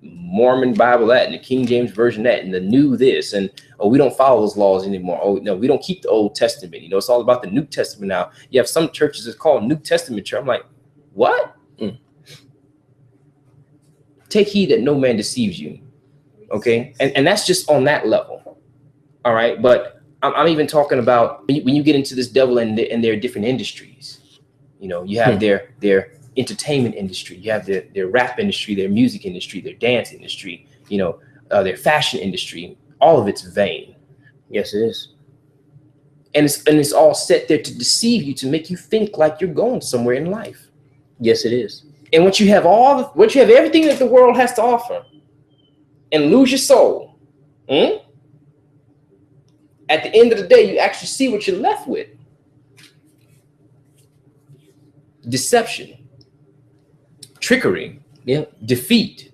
Mormon Bible that, and the King James Version that, and the new this, and oh, we don't follow those laws anymore. Oh, no, we don't keep the Old Testament. It's all about the New Testament now. You have some churches that's called New Testament church. I'm like, what? Take heed that no man deceives you. Okay, and that's just on that level. All right, but I'm even talking about when you get into this devil and their different industries. You have their entertainment industry, you have their rap industry, their music industry, their dance industry, their fashion industry. All of it's vain. Yes, it is. And it's all set there to deceive you, to make you think like you're going somewhere in life. Yes, it is. And once you have everything that the world has to offer, and lose your soul, at the end of the day, you actually see what you're left with. Deception. Trickery, defeat.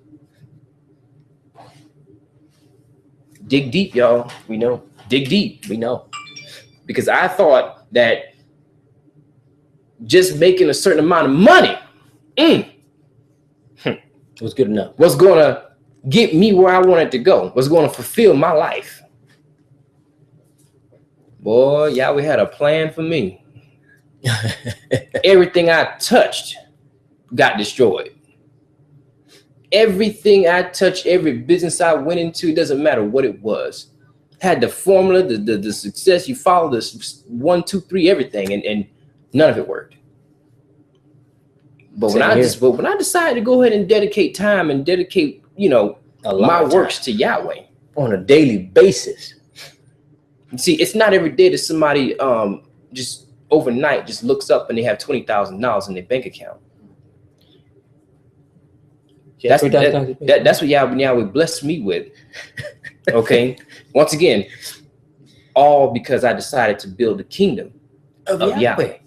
Dig deep, y'all. We know. Dig deep. We know. Because I thought that just making a certain amount of money was good enough. Was going to get me where I wanted to go. Was going to fulfill my life. Boy, Yahweh had a plan for me. Everything I touched got destroyed. Everything I touched, every business I went into, it doesn't matter what it was, had the formula, the success. You follow this 1, 2, 3, everything, and none of it worked. But when I decided to go ahead and dedicate time and dedicate, my works to Yahweh on a daily basis. See, it's not every day that somebody just overnight just looks up and they have $20,000 in their bank account. That's what Yahweh blessed me with. Okay. Once again, all because I decided to build the kingdom of Yahweh.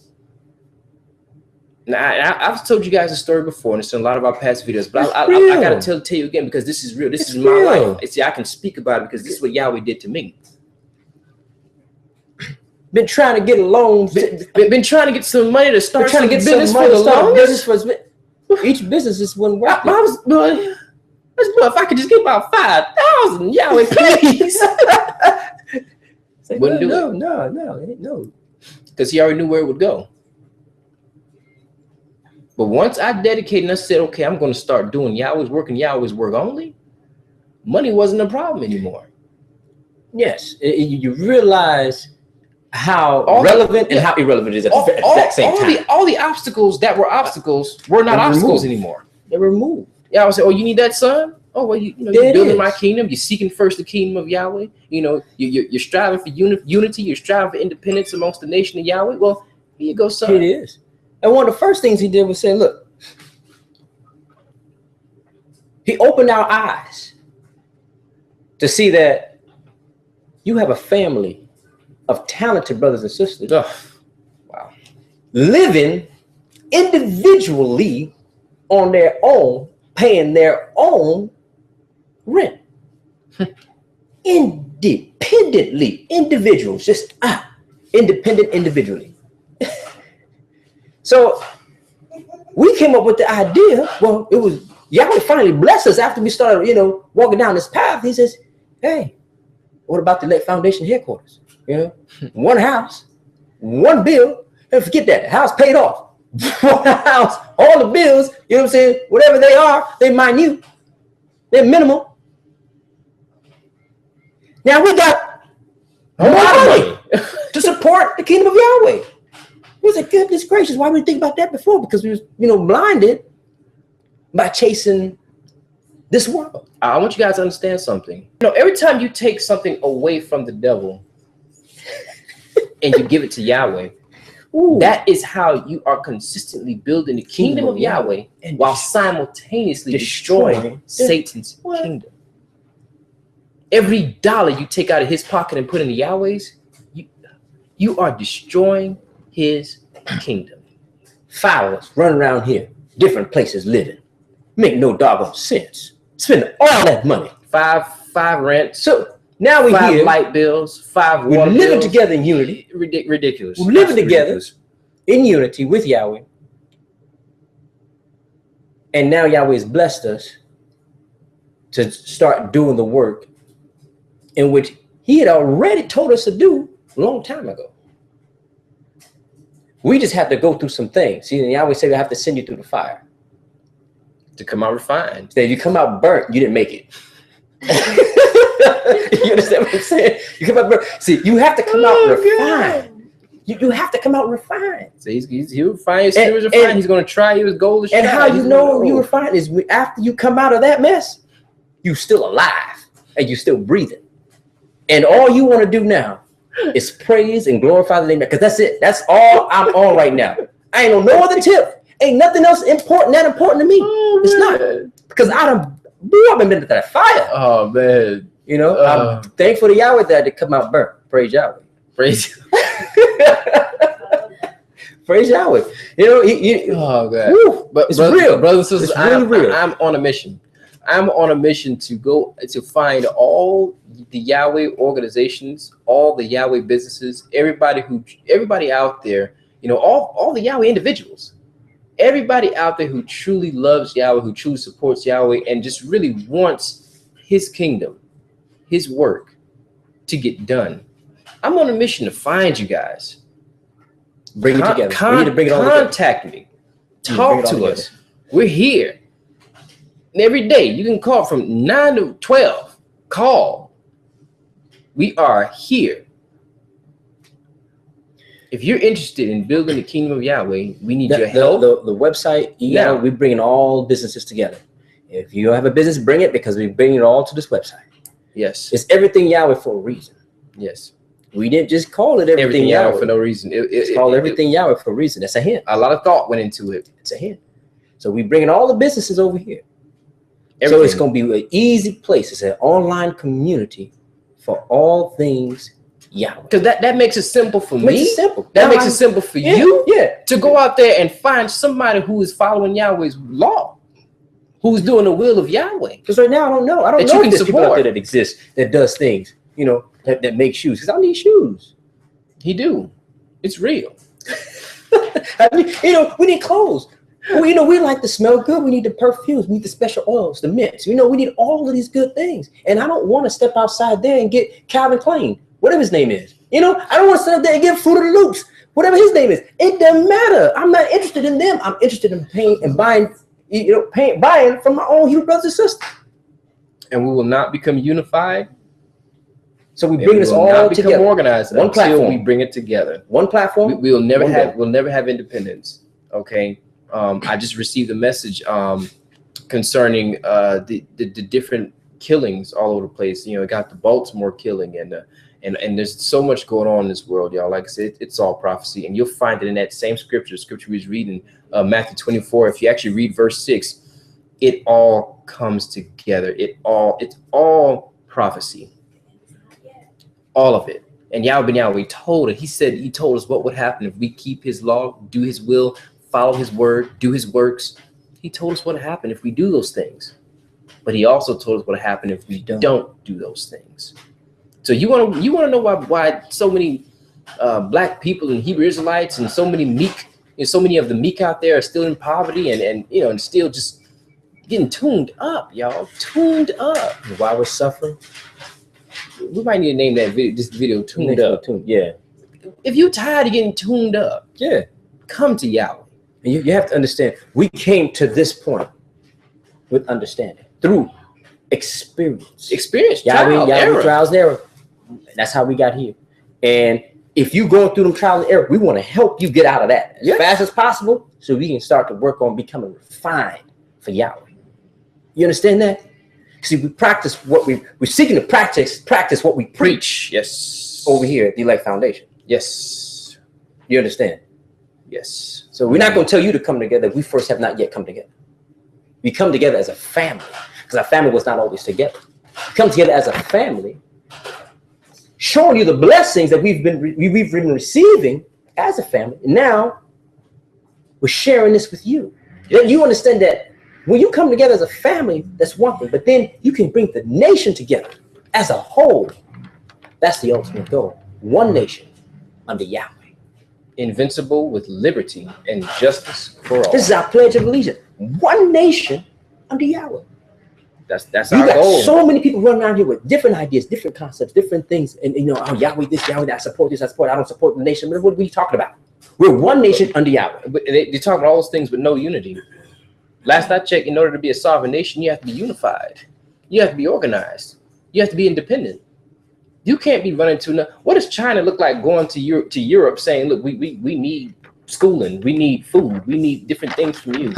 Now, I've told you guys a story before, and it's in a lot of our past videos, but I got to tell you again because this is real. This is my life. See, I can speak about it because this is what Yahweh did to me. Been trying to get a loan. Been trying to get some money to start trying to get business for the longest. Each business is one worth. I was, boy, if I could just get about 5,000, Yahweh, please. Wouldn't do it. No. Because he already knew where it would go. But once I dedicated and I said, okay, I'm going to start doing Yahweh's work and Yahweh's work only, money wasn't a problem anymore. Yes, you realize how relevant and how irrelevant it is at the exact same time. All the obstacles that were obstacles were not obstacles anymore. They were removed. Yeah, I would say, oh, you need that, son? Oh, well, you're building my kingdom. You're seeking first the kingdom of Yahweh. You're striving for unity. You're striving for independence amongst the nation of Yahweh. Well, here you go, son. It is. And one of the first things he did was say, look, he opened our eyes to see that you have a family of talented brothers and sisters. Wow. Living individually on their own, paying their own rent. Independently, individuals, just independent individually. So we came up with the idea. Well, it was Yahweh finally blessed us after we started, walking down this path. He says, hey, what about the Lake Foundation headquarters? One house, one bill, and forget that. The house paid off. One house, all the bills, you know what I'm saying? Whatever they are, they're minute. They're minimal. Now we got money to support the kingdom of Yahweh. We was like, goodness gracious, why didn't we think about that before? Because we was, blinded by chasing this world. I want you guys to understand something. Every time you take something away from the devil and you give it to Yahweh, that is how you are consistently building the kingdom of Yahweh while simultaneously destroying Satan's kingdom. Every dollar you take out of his pocket and put into Yahweh's, you are destroying his kingdom. Followers run around here, different places living. Make no doggone sense. Spend all that money. Five rent. So now we're 5 light bills, 5 water bills. We're living together in unity. Ridiculous. We're living together in unity with Yahweh. And now Yahweh has blessed us to start doing the work in which he had already told us to do a long time ago. We just have to go through some things. See, Yahweh said, I have to send you through the fire. To come out refined. So if you come out burnt, you didn't make it. You understand what I'm saying? You come out burnt. See, you have to come out refined. You have to come out refined. So he'll refine you. He's going to try you with gold. And how you know you refine is after you come out of that mess, you're still alive and you're still breathing. And all you want to do now is praise and glorify the name, because that's it. That's all I'm on right now. I ain't on no other tip. Ain't nothing else important to me. It's not, because I've been into that fire. Oh man, I'm thankful to Yahweh that it come out burnt. Praise Yahweh. Praise. Praise Yahweh. Oh god. Woo, but it's real, brothers and sisters. It's really real. I'm on a mission. I'm on a mission to go to find all the Yahweh organizations, all the Yahweh businesses, everybody out there, all the Yahweh individuals, everybody out there who truly loves Yahweh, who truly supports Yahweh, and just really wants his kingdom, his work to get done. I'm on a mission to find you guys. Bring it together. We need to bring it all together. Contact me. Talk to us. We're here. And every day you can call from 9 to 12. Call. We are here. If you're interested in building the kingdom of Yahweh, we need your help. The website, we're bringing all businesses together. If you have a business, bring it, because we bring it all to this website. Yes. It's everything Yahweh for a reason. Yes. We didn't just call it everything Yahweh for no reason. It's called everything Yahweh for a reason. That's a hint. A lot of thought went into it. It's a hint. So we bringing all the businesses over here. So it's going to be an easy place. It's an online community for all things Yahweh. Because that makes it simple for me. Makes it simple. That makes it simple for you to go out there and find somebody who is following Yahweh's law, who's doing the will of Yahweh. Because right now I don't know if there's people out there that exist that does things, you know, that make shoes. Because I need shoes. He do. It's real. I mean, you know, we need clothes. Well, you know, we like to smell good. We need the perfumes. We need the special oils, the mints. You know, we need all of these good things. And I don't want to step outside there and get Calvin Klein, whatever his name is. You know, I don't want to sit up there and get Fruit of the Loops, whatever his name is. It doesn't matter. I'm not interested in them. I'm interested in paying and buying, buying from my own Hebrew brothers and sisters. And we will not become unified. So we bring this all together. Organized one platform. We bring it together. One platform. We'll never have independence. Okay. I just received a message concerning the different killings all over the place. You know, it got the Baltimore killing and there's so much going on in this world, y'all. Like I said, it's all prophecy, and you'll find it in that same scripture we was reading, Matthew 24. If you actually read verse 6, it all comes together. It's all prophecy, all of it. And Yahweh told it. He told us what would happen if we keep his law, do his will, follow his word, do his works. He told us what would happen if we do those things. But he also told us what would happen if we don't do those things. So you want to know why so many black people and Hebrew Israelites and so many of the meek out there are still in poverty and still just getting tuned up, y'all. Tuned up. Why we're suffering? We might need to name this video Tuned Up. Yeah. If you're tired of getting tuned up, come to Yahweh. And you have to understand, we came to this point with understanding through experience. Yahweh trials and error. That's how we got here. And if you going through them trials and error, we want to help you get out of that as fast as possible, so we can start to work on becoming refined for Yahweh. You understand that? See, we practice we're seeking to practice what we preach. Yes. Over here at the Elect Foundation. Yes. You understand? Yes. So we're not going to tell you to come together. We first have not yet come together. We come together as a family, because our family was not always together. We come together as a family, showing you the blessings that we've been receiving as a family. And now we're sharing this with you. Then you understand that when you come together as a family, that's one thing, but then you can bring the nation together as a whole. That's the ultimate goal. One nation under Yahweh. Invincible with liberty and justice for all. This is our pledge of allegiance. One nation under Yahweh. That's our goal. You got so many people running around here with different ideas, different concepts, different things. And Yahweh this, Yahweh that, I support this, I don't support the nation. What are we talking about? We're one nation under Yahweh. But they talk about all those things with no unity. Last I checked, in order to be a sovereign nation, you have to be unified. You have to be organized. You have to be independent. You can't be running to what does China look like going to Europe saying, look, we need schooling, we need food, we need different things from you.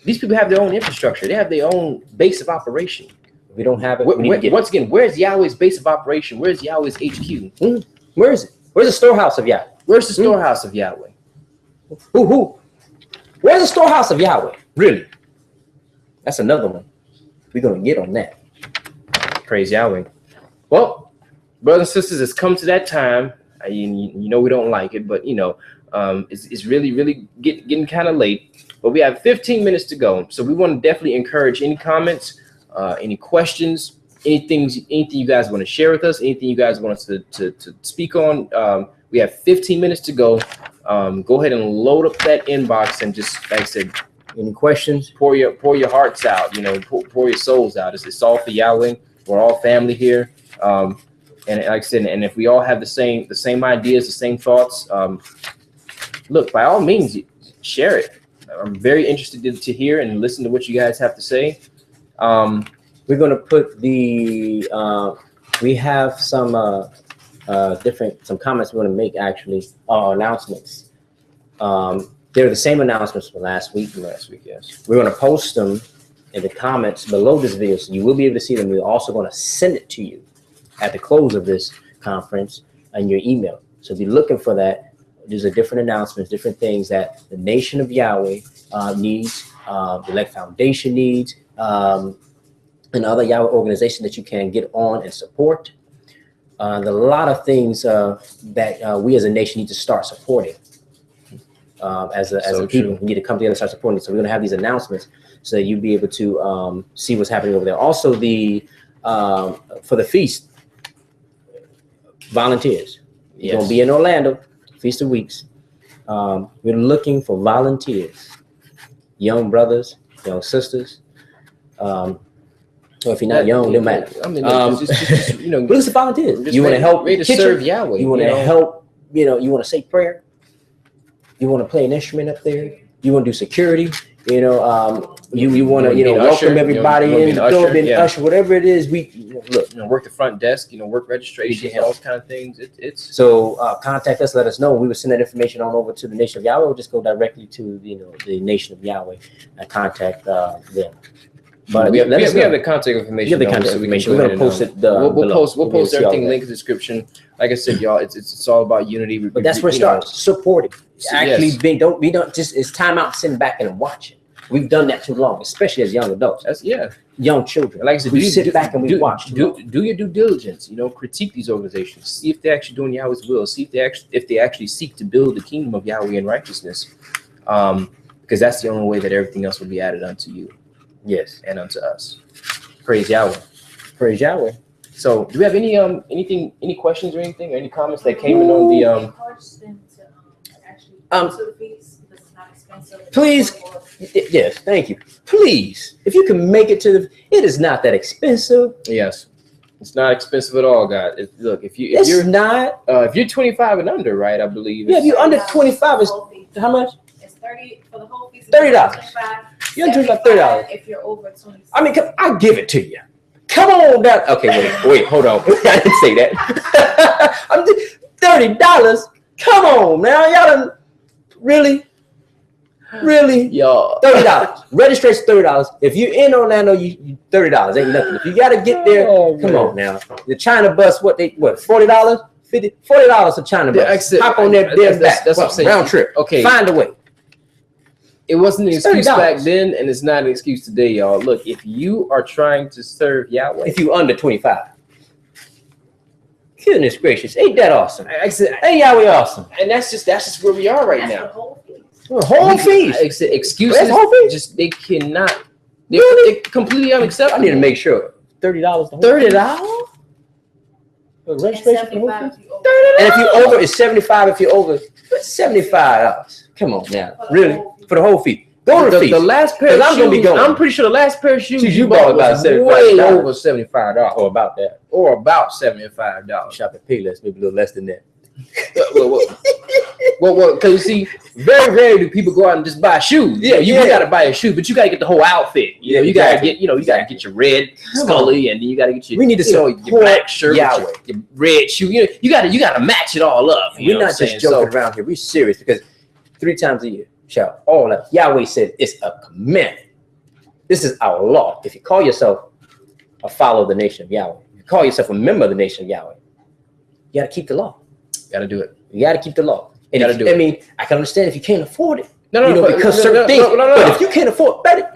These people have their own infrastructure. They have their own base of operation. We don't have it. Once again, where's Yahweh's base of operation? Where's Yahweh's HQ? Where is it? Where's the storehouse of Yahweh? Where's the storehouse of Yahweh? Who? Where's the storehouse of Yahweh? Really? That's another one. We're going to get on that. Praise Yahweh. Well, brothers and sisters, it's come to that time. You know we don't like it, but it's really getting kind of late. But we have 15 minutes to go, so we want to definitely encourage any comments, any questions, anything you guys want to share with us, anything you guys want us to speak on. We have 15 minutes to go. Go ahead and load up that inbox and just, like I said, any questions? Pour your hearts out. Pour your souls out. It's all for Yahweh. We're all family here. And like I said, and if we all have the same ideas, the same thoughts, look, by all means, share it. I'm very interested to hear and listen to what you guys have to say. We're going to put we have some comments we want to make, actually, announcements. They're the same announcements from last week. Yes. We're going to post them in the comments below this video, so you will be able to see them. We're also going to send it to you at the close of this conference in your email. So be looking for that. These are different announcements, different things that the nation of Yahweh needs, the Elect Foundation needs, and other Yahweh organizations that you can get on and support. There are a lot of things that we as a nation need to start supporting. As a people, we need to come together and start supporting it. So we're going to have these announcements so that you'll be able to see what's happening over there. Also, for the feast, volunteers. You're going to be in Orlando, Feast of Weeks. We're looking for volunteers, young brothers, young sisters. Or if you're not young, no matter. I mean, just, you know, but listen, volunteers. You want to help ready to serve Yahweh. You want to help. You know, you want to say prayer. You want to play an instrument up there. You want to do security. You know, you want to welcome everybody in, usher, whatever it is. We work the front desk. Work registration, all those kind of things. It's so contact us. Let us know. We will send that information on over to the Nation of Yahweh. We'll just go directly to the Nation of Yahweh and contact them. But we have the contact information. We're gonna post it. We'll post everything. Link in the description. Like I said, y'all, it's all about unity. But that's where it starts. Supporting. Actually, we don't just. It's time out sitting back and watching. We've done that too long, especially as young adults. Young children. Like I said, we sit back and we watch. Do your due diligence. Critique these organizations. See if they're actually doing Yahweh's will. See if they actually seek to build the kingdom of Yahweh in righteousness. Because that's the only way that everything else will be added unto you. Yes, and unto us. Praise Yahweh. Praise Yahweh. So, do we have any questions or anything, or any comments that came in on the Please, yes, thank you. Please, if you can make it to it is not that expensive. Yes, it's not expensive at all, guys. Look, if you're if you're 25 and under, right? I believe. Yeah, if you're under 25, is how much? It's 30 for the whole piece. $30. You're $30. If you're over 20. I mean, I give it to you. Come on down. Okay, wait, hold on. I didn't say that. I'm just $30. Come on, now, y'all done really, y'all. $30. Registration $30. If you're in Orlando, you $30 ain't nothing. If you gotta get there, come on now. The China bus, $40? $40 a China bus. Hop on there, back. That's what I'm saying. Round trip. Okay, find a way. It wasn't an excuse back then, and it's not an excuse today, y'all. Look, if you are trying to serve Yahweh, if you under 25, goodness gracious, ain't that awesome? Ain't Yahweh awesome? And that's just where we are right now. The whole feast. Excuses, just they cannot. They're completely unacceptable. I need to make sure. $30. $30. Registration for the whole feast. And if you're over, it's $75. If you're over, it's $75. Come on now, really. For the whole feet. Go to the feet. The last pair of shoes, I'm gonna be going. I'm pretty sure the last pair of shoes you bought was way over $75. Or about that. Or about $75. Shop at Payless, maybe a little less than that. Well, because you see, very rarely do people go out and just buy shoes. Yeah, you gotta buy a shoe, but you gotta get the whole outfit. You gotta get, you gotta get your red Scully, and then you gotta get your, we need to your black shirt, your red shoe. You gotta match it all up. We're not just joking around here. We're serious because 3 times a year. Shall all that Yahweh said it's a commandment. This is our law. If you call yourself a follower of the nation of Yahweh, if you call yourself a member of the nation of Yahweh, you got to keep the law. Got to do it. You got to keep the law. And I mean, I can understand if you can't afford it. Because certain things. But if you can't afford $30,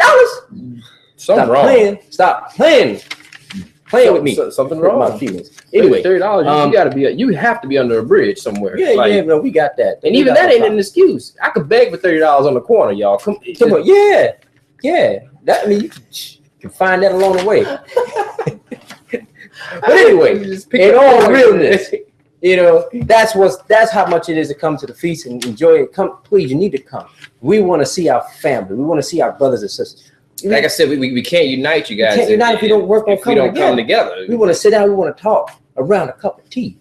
stop playing. Stop playing. Playing with me. Something wrong. My feelings. Anyway, $30. You have to be under a bridge somewhere. Yeah, we got that. And even that ain't an excuse. I could beg for $30 on the corner, y'all. Come on. Yeah. That, I mean, you can find that along the way. But anyway, in all realness, that's how much it is to come to the feast and enjoy it. Come, please, you need to come. We want to see our family. We want to see our brothers and sisters. Like I said, we can't unite you guys. We can't unite if you don't work on coming together. Come together. We want to sit down. We want to talk around a cup of tea.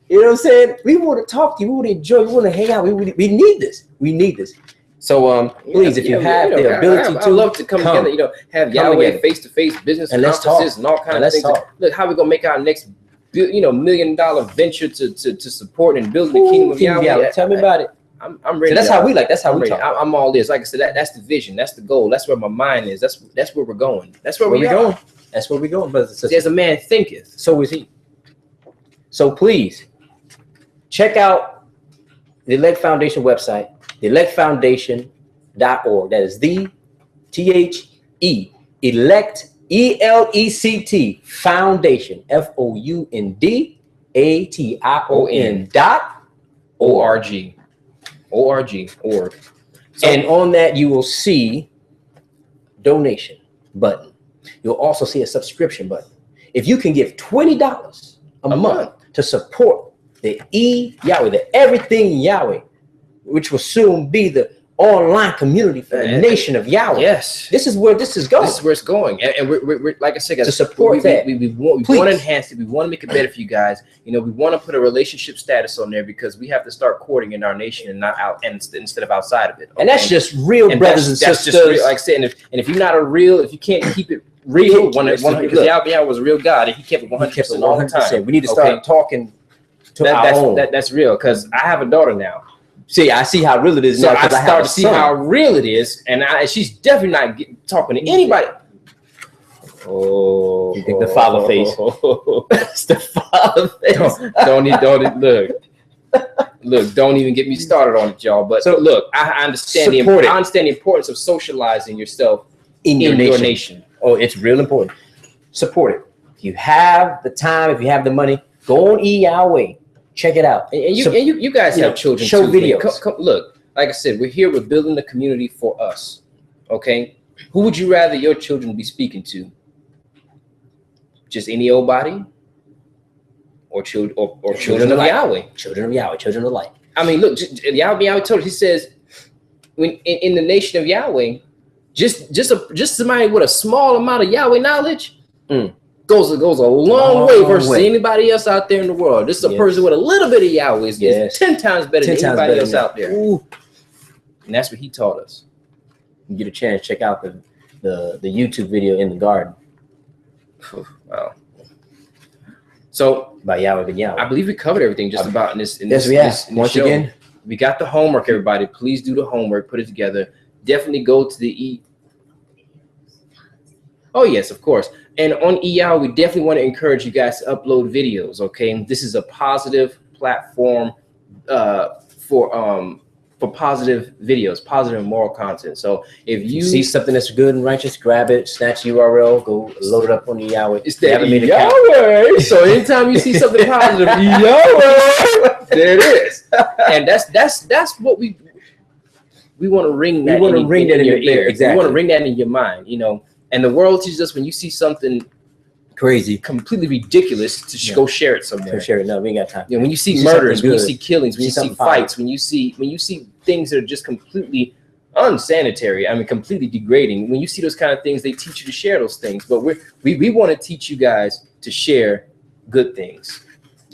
You know what I'm saying? We want to talk to you. We want to enjoy. We want to hang out. We need this. We need this. So please, if you have the ability to, I love to come together. Have Yahweh face-to-face business and conferences and all kinds of things. Look, how we gonna make our next $1 million venture to support and build the kingdom of Yahweh. Tell me about it. I'm ready. So that's how we like. That's how we talk. I'm all this. Like I said, that's the vision. That's the goal. That's where my mind is. That's where we're going. That's where we're going. That's where we're going, brothers and sisters. As a man thinketh, so is he. So please check out the Elect Foundation website, theelectfoundation.org. That is elect ELECT Foundation, FOUND ATION.org. org. So, And on that, you will see donation button. You'll also see a subscription button. If you can give $20 a month to support the Yahweh, the Everything Yahweh, which will soon be the online community for the nation of Yahweh. Yes, this is where this is going. This is where it's going, and we're like I said, guys, to support that. We want to enhance it. We want to make it better for you guys. You know, we want to put a relationship status on there because we have to start courting in our nation and not out and instead of outside of it. Okay? And that's just real, brothers and sisters. Just real, like I said, and if you're not if you can't keep it real, because Yahweh was a real God, and He kept it 100% all the time. We need to start talking to our own. That's real, because I have a daughter now. See, I see how real it is. So I start to see how real it is, and she's definitely not talking to anybody. Oh, you think the father face? It's the father face. Don't look. Don't even get me started on it, y'all. But so look, I understand the importance of socializing yourself in your nation. Oh, it's real important. Support it. If you have the time, if you have the money, go on Yahweh. Check it out. And you guys have children. Show too, videos. Come, look, like I said, we're here. We're building the community for us. Okay, who would you rather your children be speaking to? Just any old body, or children of Yahweh? Children of Yahweh. Children of light. I mean, look, Yahweh told us. He says, when in the nation of Yahweh, just somebody with a small amount of Yahweh knowledge. Goes a long way versus anybody else out there in the world. This is a person with a little bit of Yahweh is 10 times better than anybody else out there. Ooh. And that's what He taught us. You get a chance, check out the YouTube video in the garden. Wow. So by Yahweh ben Yahweh. I believe we covered everything just about in this Once again, we got the homework, everybody. Please do the homework, put it together. Definitely go to the Oh yes, of course. And on Yahweh, we definitely want to encourage you guys to upload videos. Okay, this is a positive platform for positive videos, positive and moral content. So if you see something that's good and righteous, grab it, snatch URL, go load it up on Yahweh. It's that Yahweh. So anytime you see something positive, Yahweh, there it is. And that's what we want to ring that. We want to ring that in your ear. Exactly. We want to ring that in your mind. You know. And the world teaches us when you see something crazy, completely ridiculous, to go share it somewhere. Share it. No, we ain't got time. Yeah, when you see murders, when you see killings, when you see fights, when you see things that are just completely unsanitary, I mean, completely degrading. When you see those kind of things, they teach you to share those things. But we want to teach you guys to share good things.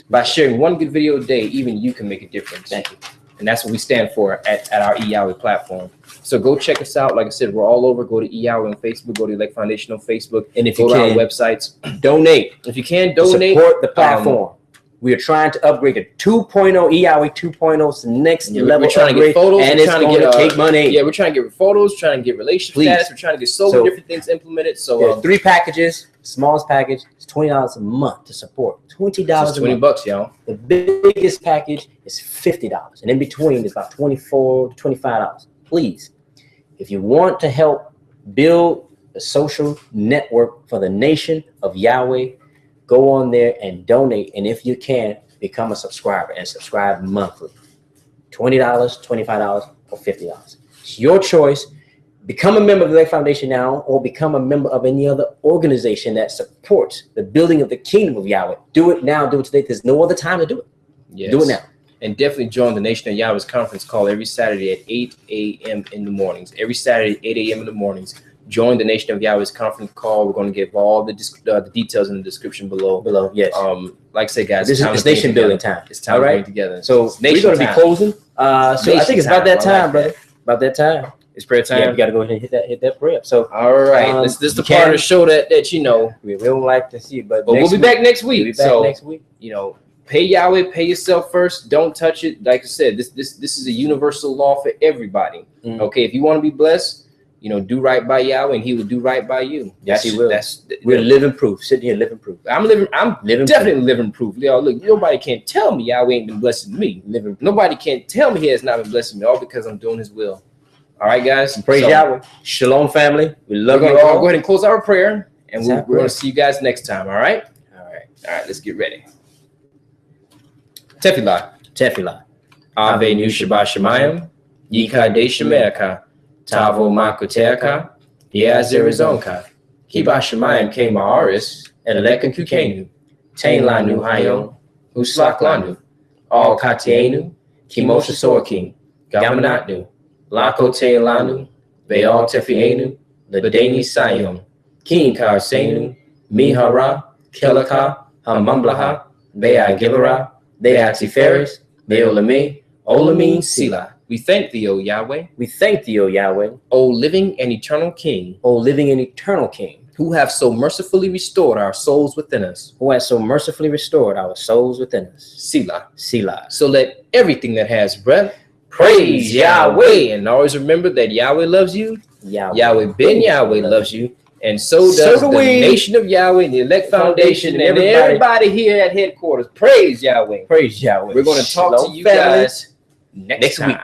By sharing one good video a day, even you can make a difference. Thank you. And that's what we stand for at our Yahweh platform. So go check us out. Like I said, we're all over. Go to Yahweh on Facebook. Go to Elect Foundation on Facebook. And if you can, our websites, donate. If you can, donate. Support the platform. We are trying to upgrade to 2.0. Yahweh 2.0 is the next level. We're trying to get photos. And it's going to take money. Yeah, we're trying to get photos. Trying to get relationship status. We're trying to get so many different things implemented. So 3 packages. Smallest package is $20 a month to support. $20 a month. $20, y'all. The biggest package is $50, and in between is about $24 to $25. Please, if you want to help build a social network for the nation of Yahweh, go on there and donate. And if you can, become a subscriber and subscribe monthly. $20, $25, or $50. It's your choice. Become a member of the Elect Foundation now, or become a member of any other organization that supports the building of the kingdom of Yahweh. Do it now. Do it today. There's no other time to do it. Yes. Do it now. And definitely join the Nation of Yahweh's conference call every Saturday at 8 a.m. in the mornings. Every Saturday at 8 a.m. in the mornings. Join the Nation of Yahweh's conference call. We're going to give all the details in the description below. Yes. Like I said, guys, this is nation building time. It's time to bring together. So we're going to be closing. So I think it's about that time, brother. About that time. It's prayer time. Yeah, we got to go ahead and hit that prayer. So all right, this is the part of the show that you know we don't like to see, but we'll be back next week. Next week. You know, pay Yahweh, pay yourself first. Don't touch it. Like I said, this is a universal law for everybody. Okay, if you want to be blessed, you know, do right by Yahweh, and He will do right by you. Yes, He will. We're living proof. Sitting here living proof. I'm definitely living proof. Yo, look, nobody can't tell me Yahweh ain't been blessing me. Nobody can't tell me He has not been blessing me, all because I'm doing His will. All right, guys. Praise Yahweh. Shalom, family. We love you all. Go ahead and close our prayer, and we're going to see you guys next time. All right. Let's get ready. Tefillah. Tefillah. Avenu Shabbat Shemayim, Yikadesh America, Tavo Makuteaka, Yeazerizonka, Kiba Shemayim Ke Ma'aris, Elekan Kukenu, Tain Lanu Hayon, Uslak Lanu, All Katienu, Kimosha Sorking, Gamanatnu, Lako Te Lanu, Beal Tefienu, Ladeni Sayon, King Karsenu, Mihara, Kelaka, Hamamblaha, Bea Gibara, Bea Tiferes, Beolame, Olamin Sila. We thank thee, O Yahweh. We thank thee, O Yahweh, O living and eternal King, O living and eternal King, who have so mercifully restored our souls within us. who has so mercifully restored our souls within us. Selah. Selah. So let everything that has breath praise Yahweh. And always remember that Yahweh loves you. Yahweh. Yahweh Ben Yahweh loves you. And so does do the we. nation of Yahweh and the Elect Foundation and everybody here at headquarters. Praise Yahweh. Praise Yahweh. We're going to talk to Shalom, you family. guys next week.